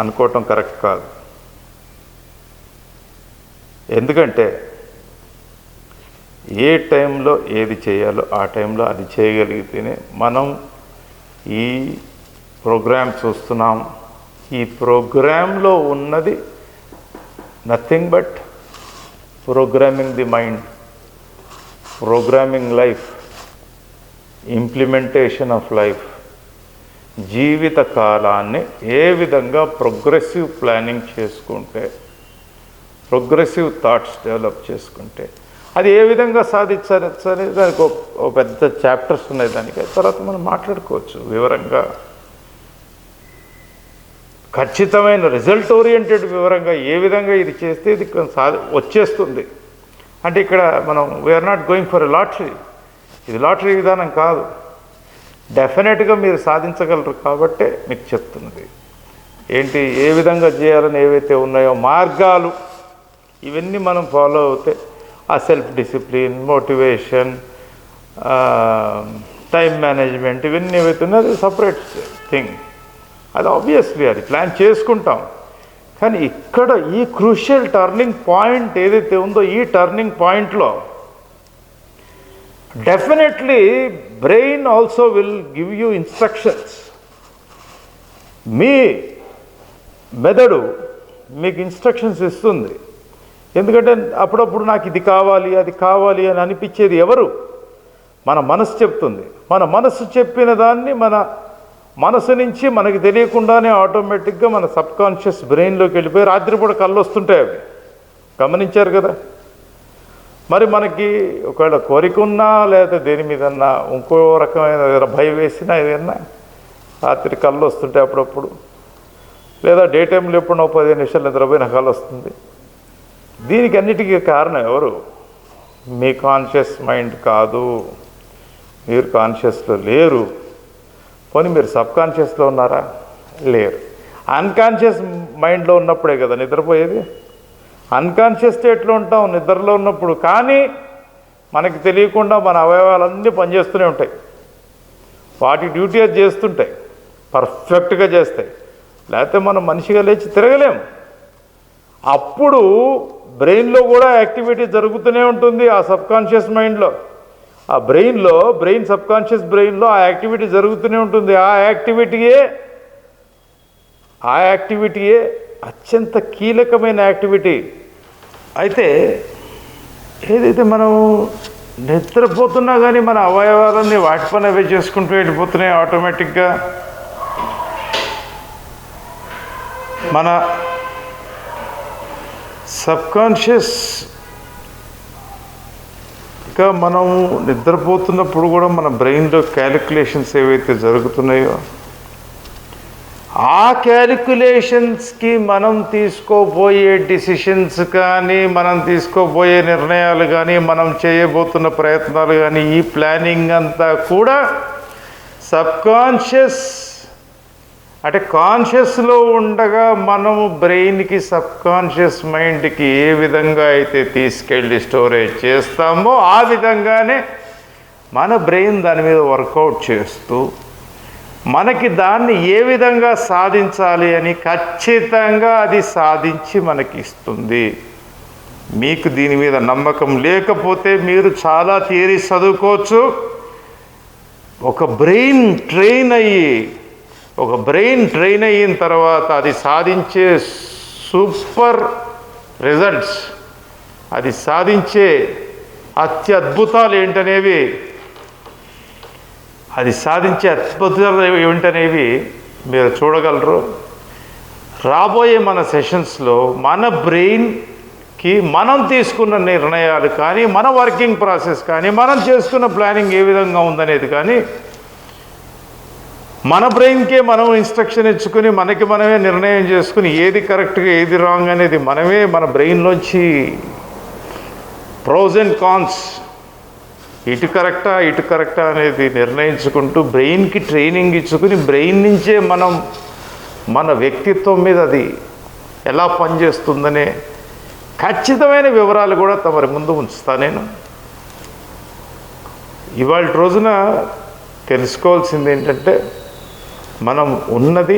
అనుకోవటం కరెక్ట్ కాదు. ఎందుకంటే ఏ టైంలో ఏది చేయాలో ఆ టైంలో అది చేయగలిగితేనే మనం ఈ ప్రోగ్రామ్ చూస్తున్నాం. ఈ ప్రోగ్రాంలో ఉన్నది nothing but programming the mind, programming life, implementation of life. జీవిత కాలాన్ని ఏ విధంగా ప్రోగ్రెసివ్ ప్లానింగ్ చేసుకుంటే, ప్రోగ్రెసివ్ థాట్స్ డెవలప్ చేసుకుంటే అది ఏ విధంగా సాధించాలి అనేది దానికి ఒక పెద్ద చాప్టర్స్ ఉన్నాయి. దానికి తర్వాత మనం మాట్లాడుకోవచ్చు వివరంగా, ఖచ్చితమైన రిజల్ట్ ఓరియంటెడ్ వివరంగా ఏ విధంగా ఇది చేస్తే ఇది వచ్చేస్తుంది. అంటే ఇక్కడ మనం we are not going for a lottery. ఇది లాటరీ విధానం కాదు. డెఫినెట్గా మీరు సాధించగలరు కాబట్టే మీకు చెప్తున్నది. ఏంటి, ఏ విధంగా చేయాలని ఏవైతే ఉన్నాయో మార్గాలు, ఇవన్నీ మనం ఫాలో అవుతే ఆ self discipline, motivation, time management, ఇవన్నీ ఏవైతే ఉన్నాయో అది సపరేట్ థింగ్. అది ఆబ్వియస్లీ అది ప్లాన్ చేసుకుంటాం. కానీ ఇక్కడ ఈ క్రూషియల్ టర్నింగ్ పాయింట్ ఏదైతే ఉందో, ఈ టర్నింగ్ పాయింట్లో definitely brain also will give you instructions. మీ మెదడు మీకు ఇన్స్ట్రక్షన్స్ ఇస్తుంది. ఎందుకంటే అప్పుడప్పుడు నాకు ఇది కావాలి అది కావాలి అని అనిపించేది ఎవరు? మన మనసు చెప్తుంది. మన మనసు చెప్పిన దాన్ని మన మనసు నుంచి మనకి తెలియకుండానే ఆటోమేటిక్గా మన సబ్కాన్షియస్ బ్రెయిన్లోకి వెళ్ళిపోయి రాత్రిపూట కళ్ళు వస్తుంటాయి. అవి గమనించారు కదా. మరి మనకి ఒకవేళ కోరిక ఉన్నా లేదా దేని మీదన్నా ఇంకో రకమైన భయం వేసినా ఏదన్నా రాత్రి కళ్ళు వస్తుంటాయి అప్పుడప్పుడు. లేదా డే టైంలో ఎప్పుడో 15 నిమిషాలు నిద్రపోయిన కళ్ళు వస్తుంది. దీనికి అన్నిటికీ కారణం ఎవరు? మీ కాన్షియస్ మైండ్ కాదు. మీరు కాన్షియస్లో లేరు. పోనీ మీరు సబ్కాన్షియస్లో ఉన్నారా? లేరు. అన్కాన్షియస్ మైండ్లో ఉన్నప్పుడే కదా నిద్రపోయేది. అన్కాన్షియస్ స్టేట్లో ఉంటాం నిద్రలో ఉన్నప్పుడు. కానీ మనకి తెలియకుండా మన అవయవాలన్నీ పనిచేస్తూనే ఉంటాయి. వాటి డ్యూటీ అది చేస్తుంటాయి, పర్ఫెక్ట్గా చేస్తాయి. లేకపోతే మనం మనిషిగా లేచి తిరగలేము. అప్పుడు బ్రెయిన్లో కూడా యాక్టివిటీ జరుగుతూనే ఉంటుంది. ఆ సబ్కాన్షియస్ మైండ్లో, ఆ బ్రెయిన్ సబ్కాన్షియస్ బ్రెయిన్లో ఆ యాక్టివిటీ జరుగుతూనే ఉంటుంది. ఆ యాక్టివిటీయే అత్యంత కీలకమైన యాక్టివిటీ. అయితే ఏదైతే మనం నిద్రపోతున్నా కానీ మన అవయవాలన్నీ వాటి పని అవే చేసుకుంటూ వెళ్ళిపోతున్నాయి ఆటోమేటిక్గా. మన సబ్కాన్షియస్గా మనం నిద్రపోతున్నప్పుడు కూడా మన బ్రెయిన్లో క్యాలిక్యులేషన్స్ ఏవైతే జరుగుతున్నాయో ఆ క్యాలిక్యులేషన్స్కి మనం తీసుకోబోయే డిసిషన్స్ కానీ, మనం తీసుకోబోయే నిర్ణయాలు కానీ, మనం చేయబోతున్న ప్రయత్నాలు కానీ, ఈ ప్లానింగ్ అంతా కూడా సబ్కాన్షియస్ అంటే కాన్షియస్లో ఉండగా మనము బ్రెయిన్కి, సబ్కాన్షియస్ మైండ్కి ఏ విధంగా అయితే తీసుకెళ్ళి స్టోరేజ్ చేస్తామో ఆ విధంగానే మన బ్రెయిన్ దాని మీద వర్కౌట్ చేస్తూ మనకి దాన్ని ఏ విధంగా సాధించాలి అని ఖచ్చితంగా అది సాధించి మనకి ఇస్తుంది. మీకు దీని మీద నమ్మకం లేకపోతే మీరు చాలా థియరీ చదువుకోవచ్చు. ఒక బ్రెయిన్ ట్రైన్ అయిన తర్వాత అది సాధించే సూపర్ రిజల్ట్స్, అది సాధించే అత్యద్భుతాలు ఏంటనేవి మీరు చూడగలరు. రాబోయే మన సెషన్స్లో మన బ్రెయిన్కి మనం తీసుకున్న నిర్ణయాలు కానీ, మన వర్కింగ్ ప్రాసెస్ కానీ, మనం చేసుకున్న ప్లానింగ్ ఏ విధంగా ఉందనేది కానీ, మన బ్రెయిన్కే మనం ఇన్స్ట్రక్షన్ ఇచ్చుకుని మనకి మనమే నిర్ణయం చేసుకుని ఏది కరెక్ట్గా ఏది రాంగ్ అనేది మనమే మన బ్రెయిన్లోంచి ప్రోస్ అండ్ కాన్స్, ఇటు కరెక్టా అనేది నిర్ణయించుకుంటూ బ్రెయిన్కి ట్రైనింగ్ ఇచ్చుకుని బ్రెయిన్ నుంచే మనం మన వ్యక్తిత్వం మీద అది ఎలా పనిచేస్తుందనే ఖచ్చితమైన వివరాలు కూడా తమరి ముందు ఉంచుతా. నేను ఇవాళ రోజున తెలుసుకోవాల్సింది ఏంటంటే, మనం ఉన్నది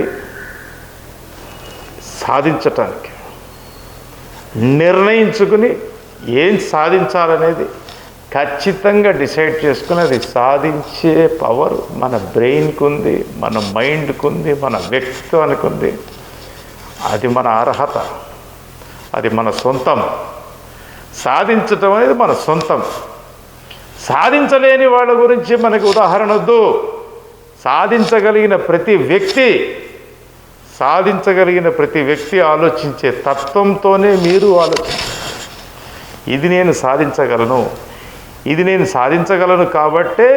సాధించటానికి నిర్ణయించుకుని ఏం సాధించాలనేది ఖచ్చితంగా డిసైడ్ చేసుకుని అది సాధించే పవర్ మన బ్రెయిన్కి ఉంది, మన మైండ్కి ఉంది, మన వ్యక్తిత్వానికి ఉంది. అది మన అర్హత, అది మన సొంతం. సాధించటం అనేది మన సొంతం. సాధించలేని వాళ్ళ గురించి మనకి ఉదాహరణ వద్దు. సాధించగలిగిన ప్రతి వ్యక్తి ఆలోచించే తత్వంతోనే మీరు ఆలోచించాలి. ఇది నేను సాధించగలను కాబట్టే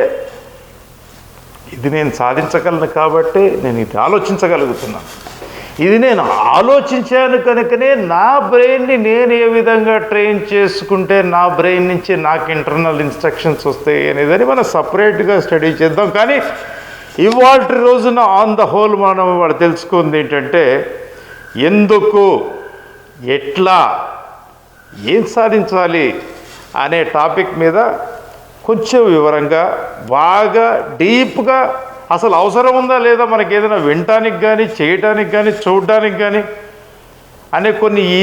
నేను ఇది ఆలోచించగలుగుతున్నాను. ఇది నేను ఆలోచించాను కనుకనే నా బ్రెయిన్ని నేను ఏ విధంగా ట్రైన్ చేసుకుంటే నా బ్రెయిన్ నుంచి నాకు ఇంటర్నల్ ఇన్స్ట్రక్షన్స్ వస్తాయి అనేదని మనం సపరేట్గా స్టడీ చేద్దాం. కానీ ఇవాళ రోజున ఆన్ ద హోల్ మనం వాళ్ళు తెలుసుకుంది ఏంటంటే, ఎందుకు, ఎట్లా, ఏం సాధించాలి అనే టాపిక్ మీద కొంచెం వివరంగా, బాగా డీప్గా, అసలు అవసరం ఉందా లేదా మనకి ఏదైనా వినటానికి కానీ, చేయటానికి కానీ, చూడటానికి కానీ అనే కొన్ని ఈ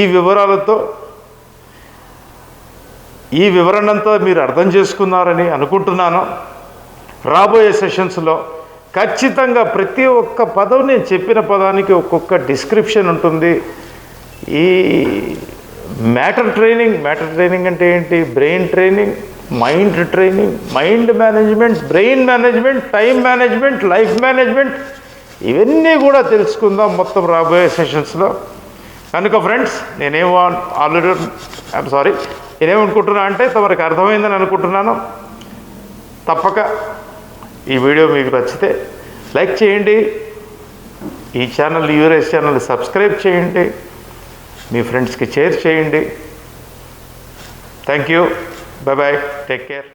వివరణంతా మీరు అర్థం చేసుకున్నారని అనుకుంటున్నాను. రాబోయే సెషన్స్లో ఖచ్చితంగా ప్రతి ఒక్క పదం, నేను చెప్పిన పదానికి ఒక్కొక్క డిస్క్రిప్షన్ ఉంటుంది. ఈ మ్యాటర్ ట్రైనింగ్ అంటే ఏంటి, brain training, mind training, mind management, brain management, time management, life management, ఇవన్నీ కూడా తెలుసుకుందాం మొత్తం రాబోయే సెషన్స్లో. కనుక ఫ్రెండ్స్, నేనేమనుకుంటున్నా అంటే తమరికి అర్థమైందని అనుకుంటున్నాను. తప్పక ఈ వీడియో మీకు నచ్చితే లైక్ చేయండి, ఈ ఛానల్ యూరేస్ ఛానల్ని సబ్స్క్రైబ్ చేయండి, మీ ఫ్రెండ్స్కి షేర్ చేయండి. Thank you. Bye-bye. Take care.